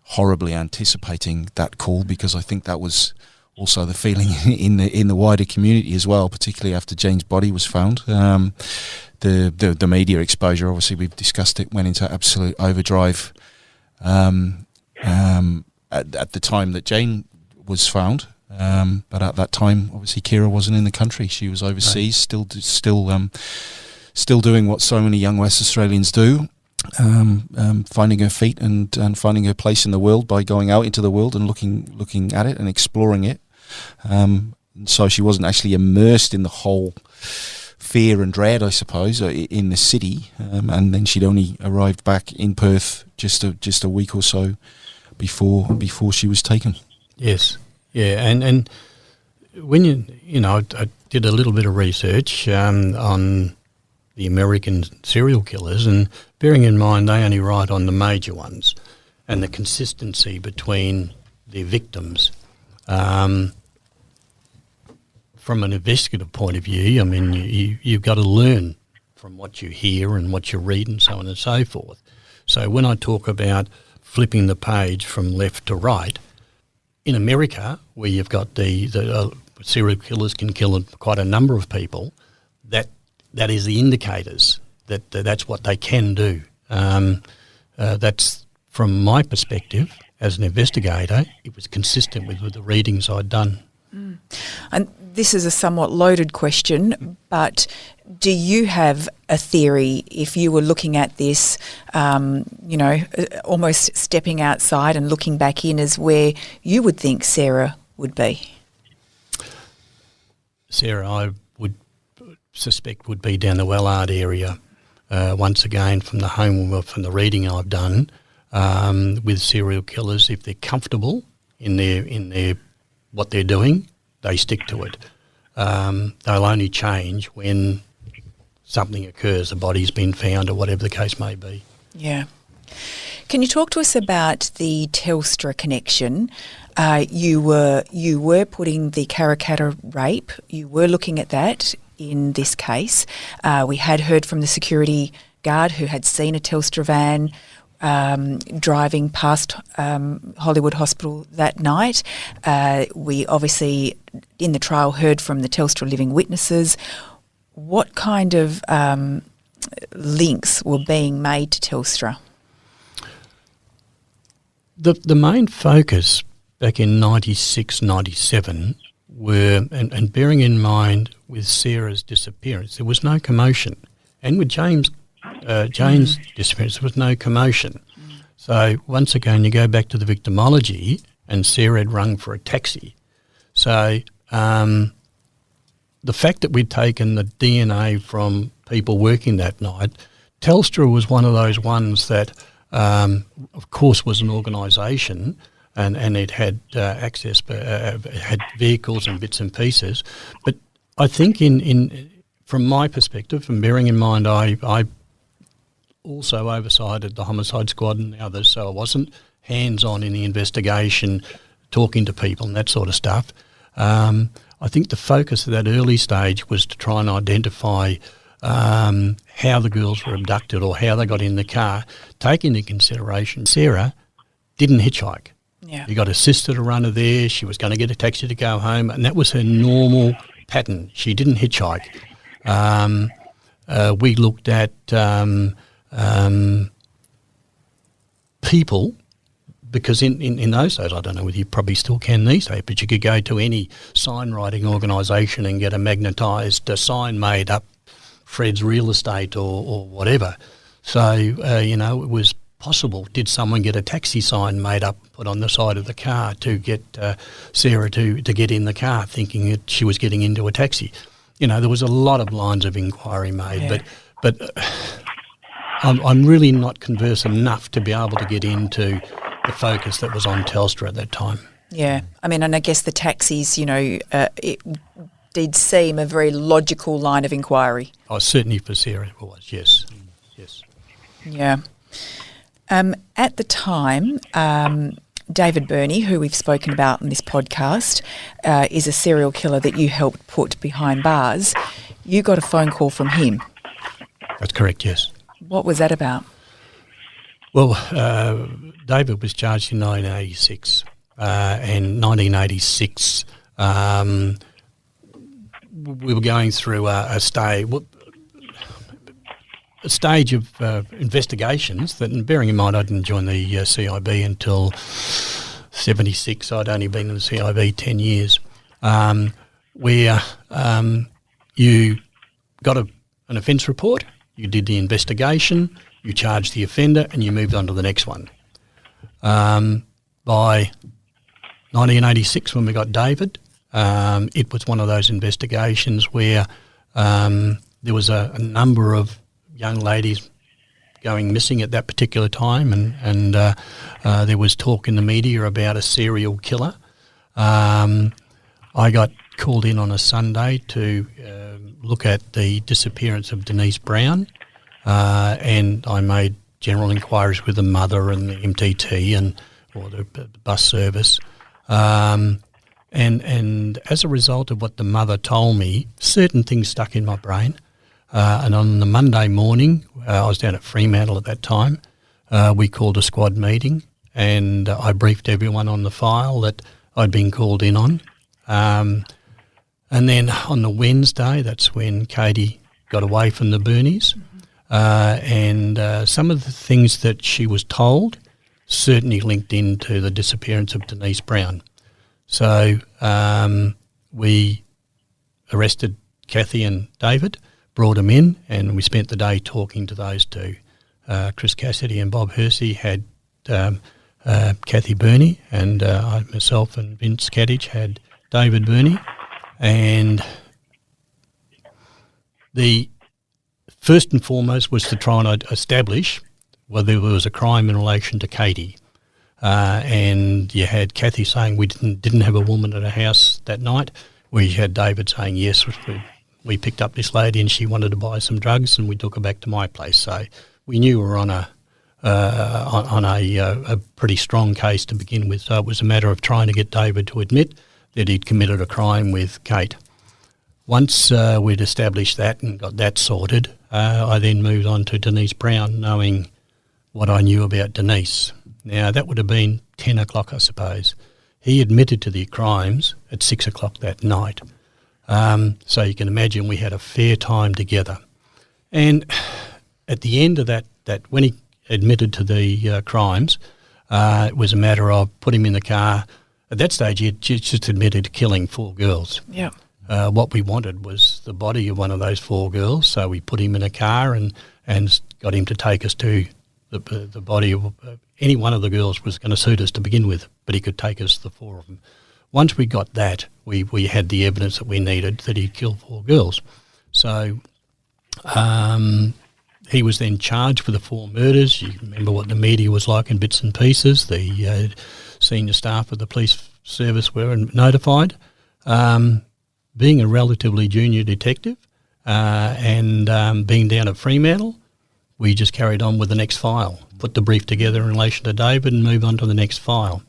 horribly anticipating that call, because I think that was also the feeling in the wider community as well, particularly after Jane's body was found. The media exposure, obviously we've discussed it, went into absolute overdrive at the time that Jane was found. But at that time, obviously, Ciara wasn't in the country. She was overseas, still doing what so many young West Australians do, finding her feet and finding her place in the world by going out into the world and looking at it and exploring it. So she wasn't actually immersed in the whole fear and dread, I suppose, in the city. And then she'd only arrived back in Perth just a week or so before she was taken. Yes. Yeah, and when I did a little bit of research on the American serial killers, and bearing in mind they only write on the major ones and the consistency between their victims. From an investigative point of view, I mean, you've got to learn from what you hear and what you read and so on and so forth. So when I talk about flipping the page from left to right, in America, where you've got the serial killers can kill quite a number of people, that is the indicators that's what they can do. That's, from my perspective as an investigator, it was consistent with the readings I'd done. Mm. And this is a somewhat loaded question, but do you have a theory, if you were looking at this, almost stepping outside and looking back in, as where you would think Sarah would be? Sarah, I would suspect, would be down the Wellard area. Once again, from the reading I've done with serial killers, if they're comfortable in their what they're doing, they stick to it. They'll only change when something occurs, a body's been found or whatever the case may be. Yeah. Can you talk to us about the Telstra connection? You were putting the Karrakatta rape, you were looking at that in this case. We had heard from the security guard who had seen a Telstra van driving past Hollywood Hospital that night. We obviously, in the trial, heard from the Telstra living witnesses. What kind of links were being made to Telstra? The main focus back in 96, 97 were, and bearing in mind with Sarah's disappearance, there was no commotion. And with Jane's disappearance, there was no commotion. So once again, you go back to the victimology, and Sarah had rung for a taxi. So the fact that we'd taken the DNA from people working that night, Telstra was one of those ones that, of course, was an organisation, and it had access, it had vehicles and bits and pieces. But I think from my perspective, and bearing in mind I also oversighted the homicide squad and the others, so I wasn't hands-on in the investigation, talking to people and that sort of stuff. I think the focus of that early stage was to try and identify how the girls were abducted or how they got in the car, taking into consideration Sarah didn't hitchhike. Yeah. You got her sister to run her there, she was going to get a taxi to go home, and that was her normal pattern. She didn't hitchhike. We looked at people, because in those days, I don't know whether you probably still can these days, but you could go to any sign writing organisation and get a magnetised sign made up, Fred's Real Estate or whatever. So, it was possible. Did someone get a taxi sign made up, put on the side of the car to get Sarah to get in the car, thinking that she was getting into a taxi? There was a lot of lines of inquiry made, but I'm really not conversant enough to be able to get into the focus that was on Telstra at that time. Yeah, I mean, and I guess the taxis, it did seem a very logical line of inquiry. Oh, certainly for Sarah it was, yes. Yeah. At the time, David Birnie, who we've spoken about in this podcast, is a serial killer that you helped put behind bars. You got a phone call from him. That's correct, yes. What was that about? Well, David was charged in 1986, and 1986 we were going through a stage of investigations that, and bearing in mind I didn't join the CIB until 76, I'd only been in the CIB 10 years, where you got an offence report, you did the investigation, you charged the offender and you moved on to the next one. By 1986, when we got David, it was one of those investigations where there was a number of young ladies going missing at that particular time, and there was talk in the media about a serial killer. I got called in on a Sunday to look at the disappearance of Denise Brown, and I made general inquiries with the mother and the MTT or the bus service. And as a result of what the mother told me, certain things stuck in my brain. And on the Monday morning, I was down at Fremantle at that time, we called a squad meeting, and I briefed everyone on the file that I'd been called in on. And then on the Wednesday, that's when Katie got away from the Birnies. And some of the things that she was told certainly linked into the disappearance of Denise Brown. So we arrested Kathy and David, brought them in, and we spent the day talking to those two. Chris Cassidy and Bob Hersey had Kathy Birnie, and myself and Vince Caddich had David Birnie. And the first and foremost was to try and establish whether there was a crime in relation to Katie. And you had Kathy saying we didn't have a woman at our house that night. We had David saying, yes, we picked up this lady and she wanted to buy some drugs and we took her back to my place. So we knew we were on a pretty strong case to begin with. So it was a matter of trying to get David to admit that he'd committed a crime with Kate. Once we'd established that and got that sorted, I then moved on to Denise Brown, knowing what I knew about Denise. Now, that would have been 10 o'clock, I suppose. He admitted to the crimes at 6 o'clock that night. So you can imagine we had a fair time together. And at the end of that when he admitted to the crimes, it was a matter of put him in the car. At that stage, he had just admitted to killing 4 girls. Yeah. What we wanted was the body of one of those 4 girls, so we put him in a car and got him to take us to the body of any one of the girls was going to suit us to begin with, but he could take us to the 4 of them. Once we got that, we had the evidence that we needed that he'd killed 4 girls. So he was then charged with the 4 murders. You remember what the media was like in bits and pieces. The senior staff of the police service were notified. Being a relatively junior detective and being down at Fremantle, we just carried on with the next file, put the brief together in relation to David and move on to the next file.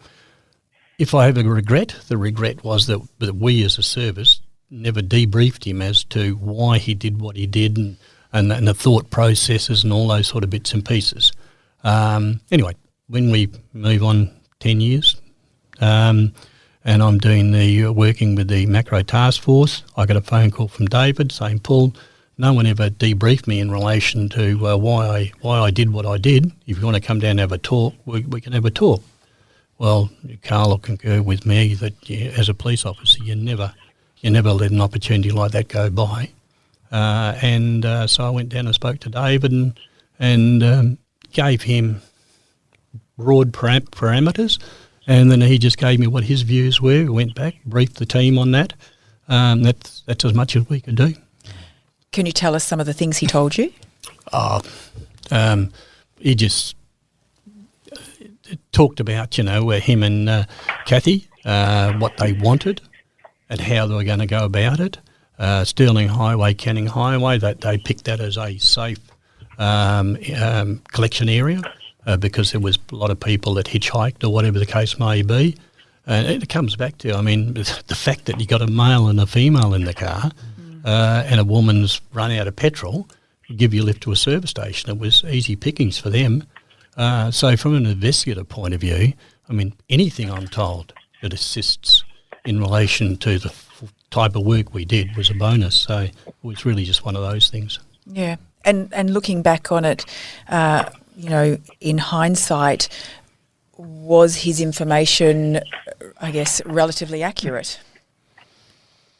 If I have a regret, the regret was that we as a service never debriefed him as to why he did what he did and the thought processes and all those sort of bits and pieces. Anyway, when we move on 10 years and I'm doing working with the MACRO Taskforce, I got a phone call from David saying, Paul, no one ever debriefed me in relation to why I did what I did. If you want to come down and have a talk, we can have a talk. Well, Carl will concur with me that as a police officer, you never let an opportunity like that go by. So I went down and spoke to David and gave him broad parameters, and then he just gave me what his views were. We went back, briefed the team on that. That's as much as we could do. Can you tell us some of the things he told you? He just talked about, him and Kathy, what they wanted and how they were going to go about it. Stirling Highway, Canning Highway, that they picked that as a safe collection area because there was a lot of people that hitchhiked or whatever the case may be. And it comes back to, the fact that you got a male and a female in the car and a woman's run out of petrol, give you a lift to a service station. It was easy pickings for them. So from an investigative point of view, anything I'm told that assists in relation to the type of work we did was a bonus. So it was really just one of those things. Yeah. And looking back on it, in hindsight, was his information, I guess, relatively accurate?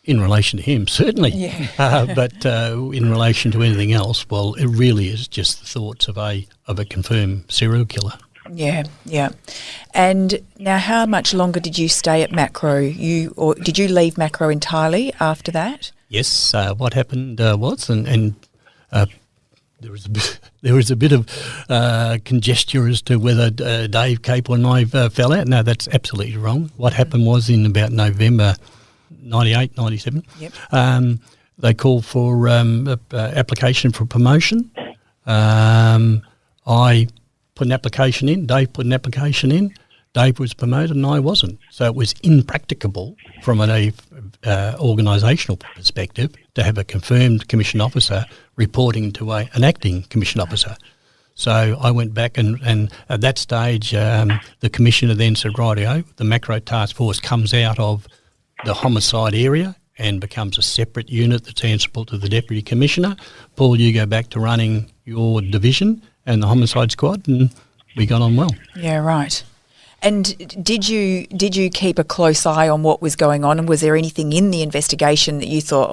In relation to him, certainly. Yeah. But in relation to anything else, well, it really is just the thoughts of a confirmed serial killer. Yeah, yeah. And now, how much longer did you stay at MACRO? Or did you leave MACRO entirely after that? Yes. What happened was, and there was a bit of conjecture as to whether Dave Capel and I fell out. No, that's absolutely wrong. What happened was in about November 98, 97, they called for application for promotion. I put an application in, Dave put an application in, Dave was promoted and I wasn't. So it was impracticable from an organisational perspective to have a confirmed commission officer reporting to an acting commission officer. So I went back and at that stage the commissioner then said, rightio, the MACRO Taskforce comes out of the homicide area and becomes a separate unit that's answerable to the Deputy Commissioner. Paul, you go back to running your division and the homicide squad, and we got on well. Yeah, right. And did you keep a close eye on what was going on? And was there anything in the investigation that you thought,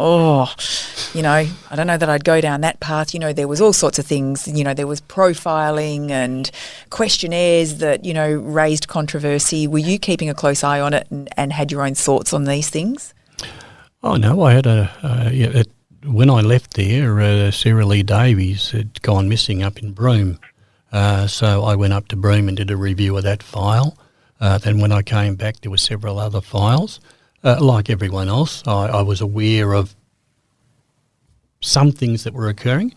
I don't know that I'd go down that path? There was all sorts of things. There was profiling and questionnaires that, raised controversy. Were you keeping a close eye on it and had your own thoughts on these things? Oh, no, I had when I left there, Sarah Lee Davies had gone missing up in Broome. So I went up to Broome and did a review of that file. Then when I came back, there were several other files. Like everyone else, I was aware of some things that were occurring.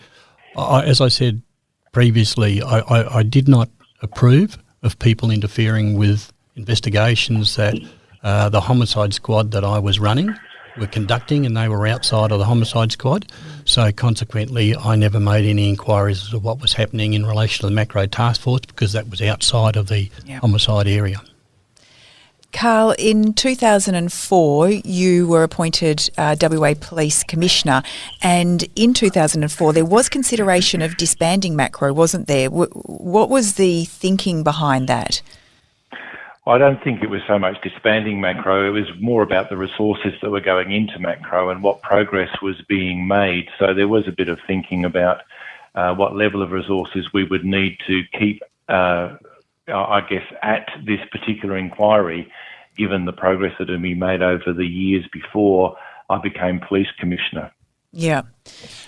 As I said previously, I did not approve of people interfering with investigations that the homicide squad that I was running were conducting, and they were outside of the homicide squad. So consequently, I never made any inquiries as to what was happening in relation to the MACRO Taskforce because that was outside of the homicide area. Carl, in 2004, you were appointed WA Police Commissioner, and in 2004 there was consideration of disbanding MACRO, wasn't there? What was the thinking behind that? I don't think it was so much disbanding MACRO. It was more about the resources that were going into MACRO and what progress was being made. So there was a bit of thinking about what level of resources we would need to keep, I guess, at this particular inquiry, given the progress that had been made over the years before I became Police Commissioner. Yeah.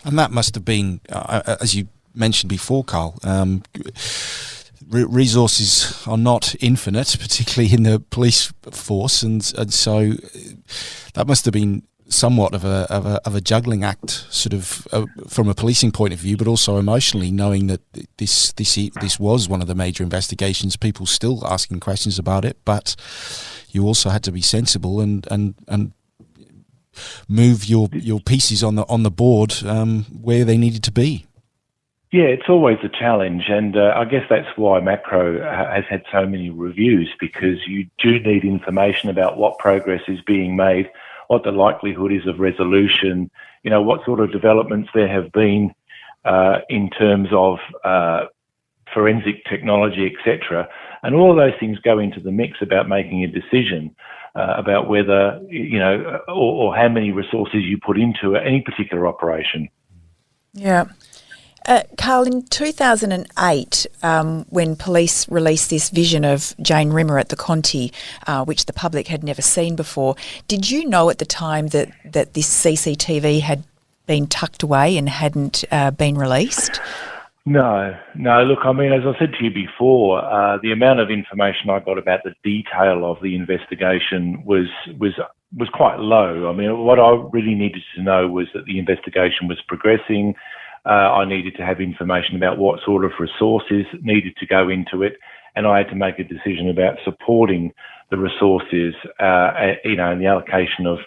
And that must have been, as you mentioned before, Carl, resources are not infinite, particularly in the police force, and so that must have been somewhat of a juggling act, sort of from a policing point of view, but also emotionally, knowing that this was one of the major investigations. People still asking questions about it, but you also had to be sensible and move your pieces on the board where they needed to be. Yeah, it's always a challenge, and I guess that's why MACRO has had so many reviews, because you do need information about what progress is being made, what the likelihood is of resolution, what sort of developments there have been in terms of forensic technology, etc. And all of those things go into the mix about making a decision about whether, or how many resources you put into any particular operation. Yeah. Carl, in 2008, when police released this vision of Jane Rimmer at the Conti, which the public had never seen before, did you know at the time that this CCTV had been tucked away and hadn't been released? No. Look, I mean, as I said to you before, the amount of information I got about the detail of the investigation was quite low. I mean, what I really needed to know was that the investigation was progressing. I needed to have information about what sort of resources needed to go into it, and I had to make a decision about supporting the resources, and the allocation of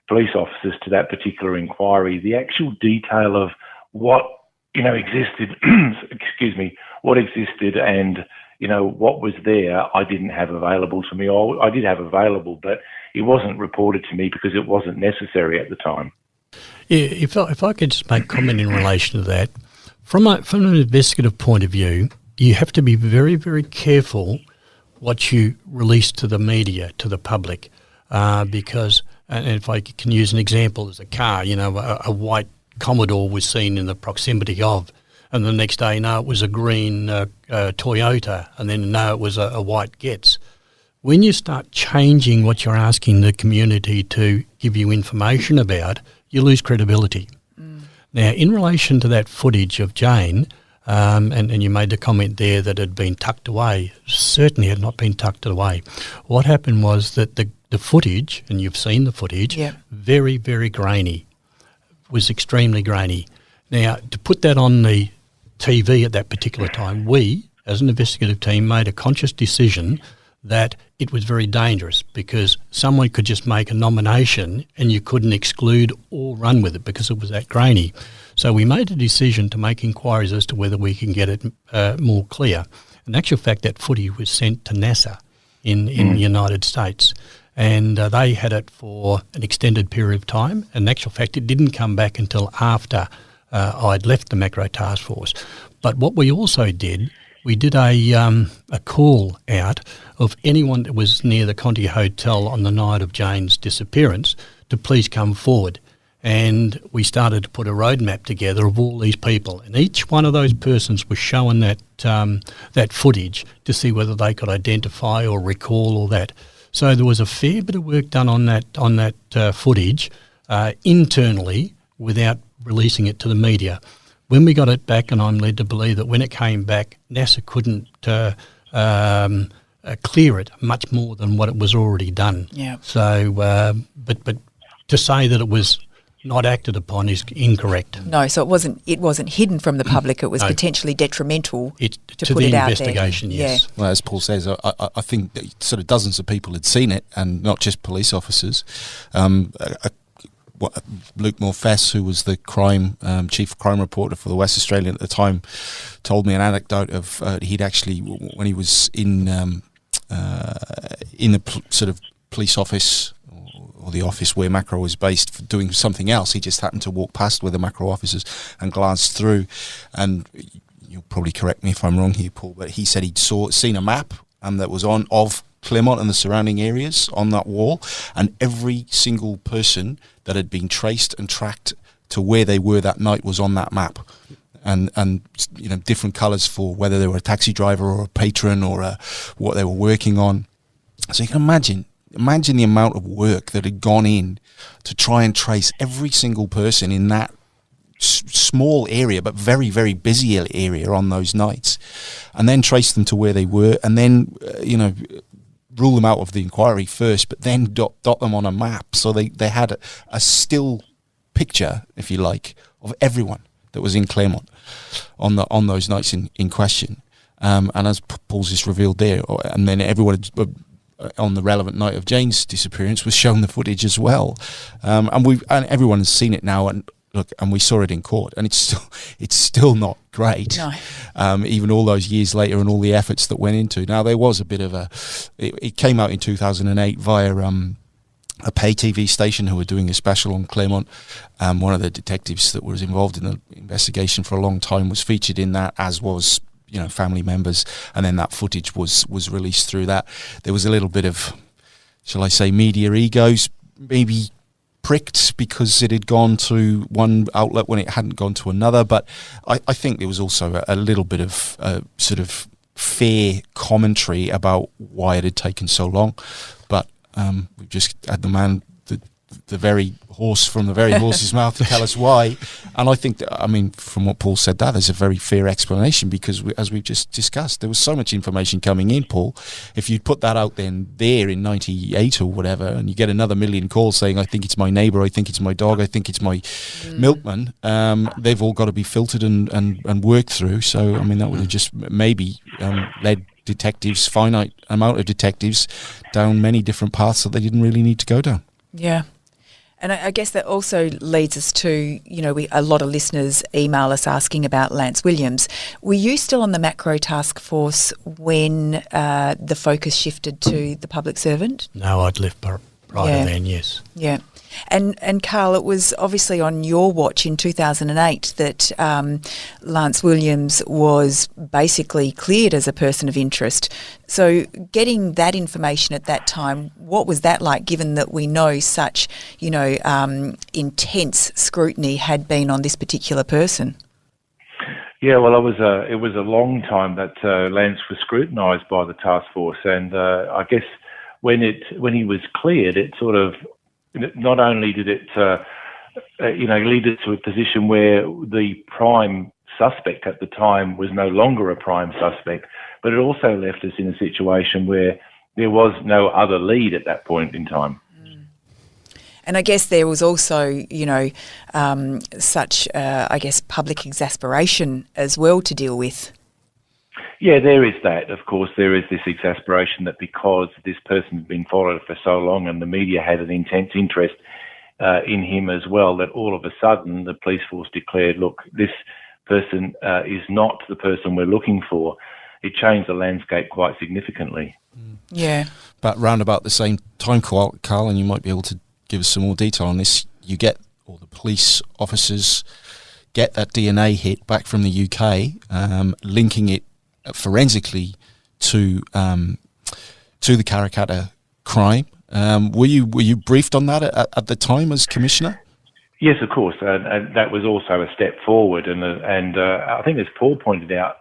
police officers to that particular inquiry. The actual detail of what existed, what existed and, what was there, I didn't have available to me. I did have available, but it wasn't reported to me because it wasn't necessary at the time. Yeah, if I could just make a comment in relation to that, from an investigative point of view, you have to be very, very careful what you release to the media, to the public, because, and if I can use an example, as a car, a white Commodore was seen in the proximity of, and the next day, no, it was a green Toyota, and then no, it was a white Getz. When you start changing what you're asking the community to give you information about, you lose credibility. Now, in relation to that footage of Jane, and you made the comment there that it had been tucked away, certainly had not been tucked away. What happened was that the footage, and you've seen the footage, very, very grainy, was extremely grainy. Now, to put that on the TV at that particular time, we, as an investigative team, made a conscious decision that it was very dangerous because someone could just make a nomination and you couldn't exclude or run with it because it was that grainy. So we made a decision to make inquiries as to whether we can get it more clear. In actual fact, that footage was sent to NASA in the United States, and they had it for an extended period of time. In actual fact, it didn't come back until after I'd left the MACRO Taskforce. But what we also did, we did a call out of anyone that was near the Conti Hotel on the night of Jane's disappearance to please come forward. And we started to put a roadmap together of all these people, and each one of those persons was shown that footage to see whether they could identify or recall all that. So there was a fair bit of work done on that footage internally without releasing it to the media. When we got it back, and I'm led to believe that when it came back, NASA couldn't clear it much more than what it was already done. Yeah. So, but to say that it was not acted upon is incorrect. No, so it wasn't hidden from the public. It was potentially detrimental to put the it out investigation. there. Yes. Yeah. Well, as Paul says, I think that sort of dozens of people had seen it, and not just police officers. Luke Morfess, who was the chief crime reporter for the West Australian at the time, told me an anecdote of he'd actually, when he was in the sort of police office or the office where MACRO was based for doing something else, he just happened to walk past where the MACRO officers and glanced through, and you'll probably correct me if I'm wrong here, Paul, but he said he'd seen a map that was of Claremont and the surrounding areas on that wall, and every single person that had been traced and tracked to where they were that night was on that map, and different colours for whether they were a taxi driver or a patron or what they were working on. So you can imagine the amount of work that had gone in to try and trace every single person in that small area but very, very busy area on those nights, and then trace them to where they were, and then rule them out of the inquiry first, but then dot them on a map so they had a still picture, if you like, of everyone that was in Claremont on those nights in question. And as Paul's just revealed there, and then everyone on the relevant night of Jane's disappearance was shown the footage as well, and everyone has seen it now, and look, and we saw it in court, and it's still not great. No. Even all those years later, and all the efforts that went into. Now there was a bit of it came out in 2008 via a pay TV station who were doing a special on Claremont. One of the detectives that was involved in the investigation for a long time was featured in that, as was, family members, and then that footage was released through that. There was a little bit of, shall I say, media egos, maybe pricked because it had gone to one outlet when it hadn't gone to another, but I think there was also a little bit of sort of fair commentary about why it had taken so long. But we've just had the man, the very horse from the very horse's mouth to tell us why. And I think that, from what Paul said, there's a very fair explanation, because as we've just discussed, there was so much information coming in, Paul. If you'd put that out there in 98 or whatever, and you get another million calls saying, I think it's my neighbour, I think it's my dog, I think it's my milkman, they've all got to be filtered and worked through. So, that would have just maybe led detectives, finite amount of detectives, down many different paths that they didn't really need to go down. Yeah. And I guess that also leads us to, a lot of listeners email us asking about Lance Williams. Were you still on the MACRO Taskforce when the focus shifted to the public servant? No, I'd left prior to then, yes. Yeah. And Carl, it was obviously on your watch in 2008 that Lance Williams was basically cleared as a person of interest. So getting that information at that time, what was that like, given that we know such, intense scrutiny had been on this particular person? Yeah, well, it was a long time that Lance was scrutinised by the task force, and I guess when he was cleared, it sort of, not only did it, lead it to a position where the prime suspect at the time was no longer a prime suspect, but it also left us in a situation where there was no other lead at that point in time. And I guess there was also, such, public exasperation as well to deal with. Yeah, there is that. Of course, there is this exasperation that because this person had been followed for so long and the media had an intense interest in him as well, that all of a sudden the police force declared, look, this person is not the person we're looking for. It changed the landscape quite significantly. Yeah. But round about the same time, Carl, and you might be able to give us some more detail on this, the police officers get that DNA hit back from the UK, linking it forensically to the Karrakatta crime. Were you briefed on that at the time as Commissioner? Yes, of course, and that was also a step forward. And I think, as Paul pointed out,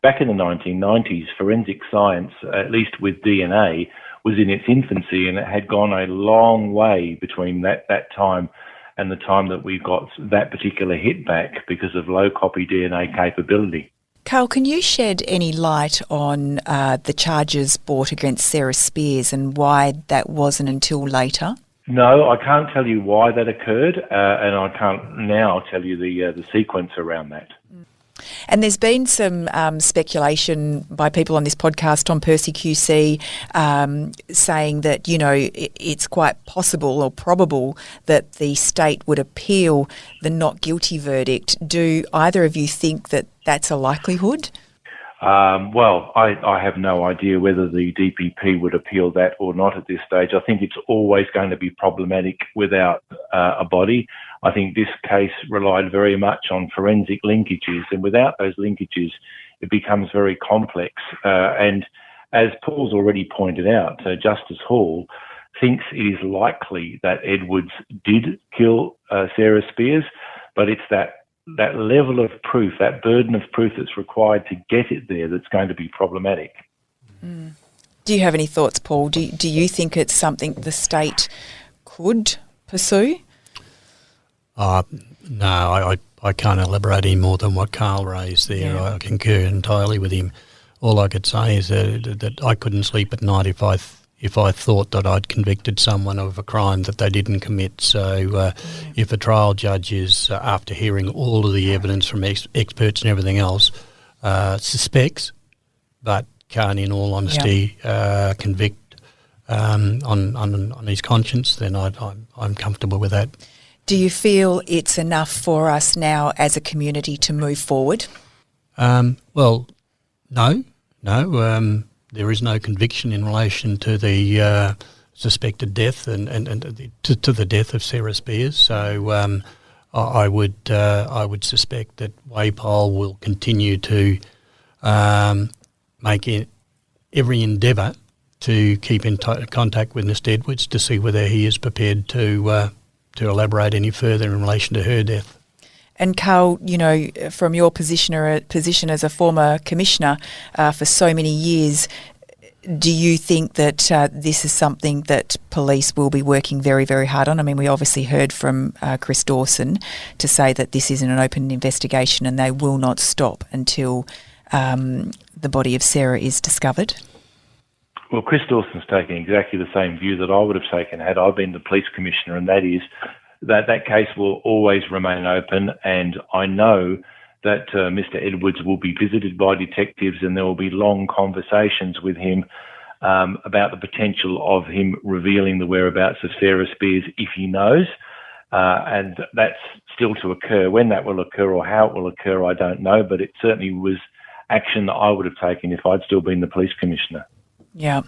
back in the 1990s, forensic science, at least with DNA, was in its infancy, and it had gone a long way between that time and the time that we got that particular hit back because of low copy DNA capability. Carl, can you shed any light on the charges brought against Sarah Spiers and why that wasn't until later? No, I can't tell you why that occurred, and I can't now tell you the sequence around that. And there's been some speculation by people on this podcast, Tom Percy QC, saying that, it's quite possible or probable that the state would appeal the not guilty verdict. Do either of you think that that's a likelihood? Well, I have no idea whether the DPP would appeal that or not at this stage. I think it's always going to be problematic without a body. I think this case relied very much on forensic linkages, and without those linkages, it becomes very complex. And as Paul's already pointed out, Justice Hall thinks it is likely that Edwards did kill Sarah Spiers, but it's that level of proof, that burden of proof that's required to get it there that's going to be problematic. Mm. Do you have any thoughts, Paul? Do you think it's something the state could pursue? No, I can't elaborate any more than what Carl raised there. Yeah. I concur entirely with him. All I could say is that I couldn't sleep at night if I thought that I'd convicted someone of a crime that they didn't commit. So if a trial judge is, after hearing all of the evidence from experts and everything else, suspects but can't in all honesty convict on his conscience, then I'm comfortable with that. Do you feel it's enough for us now as a community to move forward? Well, no. There is no conviction in relation to the suspected death and to the death of Sarah Spiers. So I would suspect that WAPOL will continue to make every endeavour to keep in contact with Mr. Edwards to see whether he is prepared to elaborate any further in relation to her death. And Carl, from your position as a former commissioner for so many years, do you think that this is something that police will be working very, very hard on? I mean, we obviously heard from Chris Dawson to say that this isn't an open investigation and they will not stop until the body of Sarah is discovered. Well, Chris Dawson's taken exactly the same view that I would have taken had I been the police commissioner, and that is that case will always remain open, and I know that Mr. Edwards will be visited by detectives and there will be long conversations with him about the potential of him revealing the whereabouts of Sarah Spiers if he knows, and that's still to occur. When that will occur or how it will occur, I don't know, but it certainly was action that I would have taken if I'd still been the police commissioner. Yeah.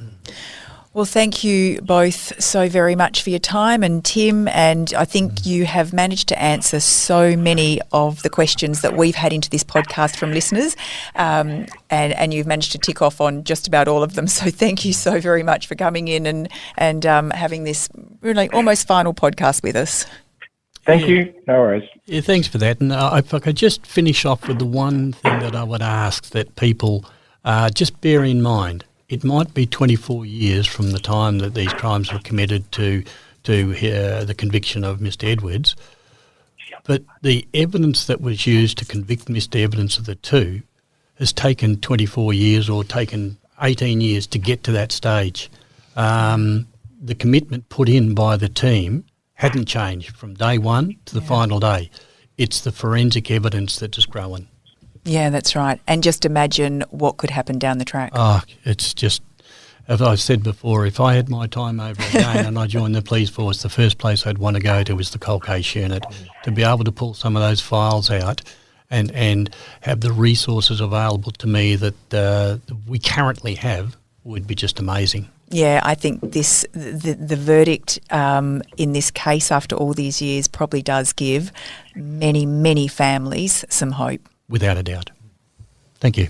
Well, thank you both so very much for your time, and Tim, and I think you have managed to answer so many of the questions that we've had into this podcast from listeners, and you've managed to tick off on just about all of them. So thank you so very much for coming in and having this really almost final podcast with us. Thank you. No worries. Yeah, thanks for that. And if I could just finish off with the one thing that I would ask that people just bear in mind. It might be 24 years from the time that these crimes were committed to the conviction of Mr. Edwards, but the evidence that was used to convict Mr. Edwards of the two has taken 24 years or taken 18 years to get to that stage. The commitment put in by the team hadn't changed from day one to the final day. It's the forensic evidence that is growing. Yeah, that's right. And just imagine what could happen down the track. Oh, it's just, as I've said before, if I had my time over again and I joined the police force, the first place I'd want to go to was the cold case unit, to be able to pull some of those files out and have the resources available to me that we currently have would be just amazing. Yeah, I think the verdict in this case after all these years probably does give many, many families some hope. Without a doubt. Thank you.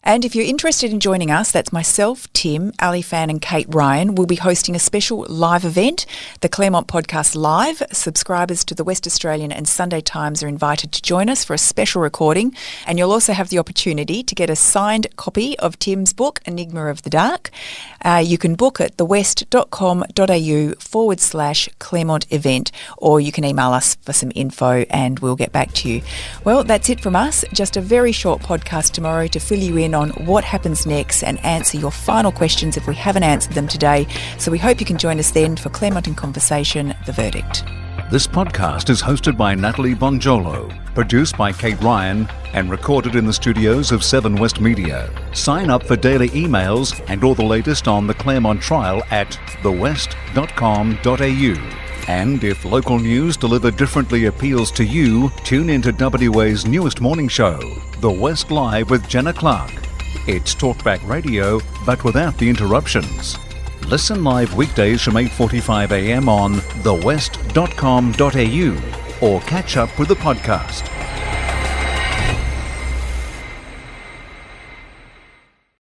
And if you're interested in joining us, that's myself, Tim, Ali Fan and Kate Ryan. We'll be hosting a special live event, the Claremont Podcast Live. Subscribers to the West Australian and Sunday Times are invited to join us for a special recording, and you'll also have the opportunity to get a signed copy of Tim's book, Enigma of the Dark. You can book at thewest.com.au/Claremont event, or you can email us for some info and we'll get back to you. Well, that's it from us. Just a very short podcast tomorrow to fill you in on what happens next and answer your final questions if we haven't answered them today. So we hope you can join us then for Claremont in Conversation, The Verdict. This podcast is hosted by Natalie Bongiolo, produced by Kate Ryan, and recorded in the studios of 7 West Media. Sign up for daily emails and all the latest on the Claremont trial at thewest.com.au. And if local news delivered differently appeals to you, tune into WA's newest morning show, The West Live with Jenna Clark. It's talkback radio, but without the interruptions. Listen live weekdays from 8:45 a.m. on thewest.com.au or catch up with the podcast.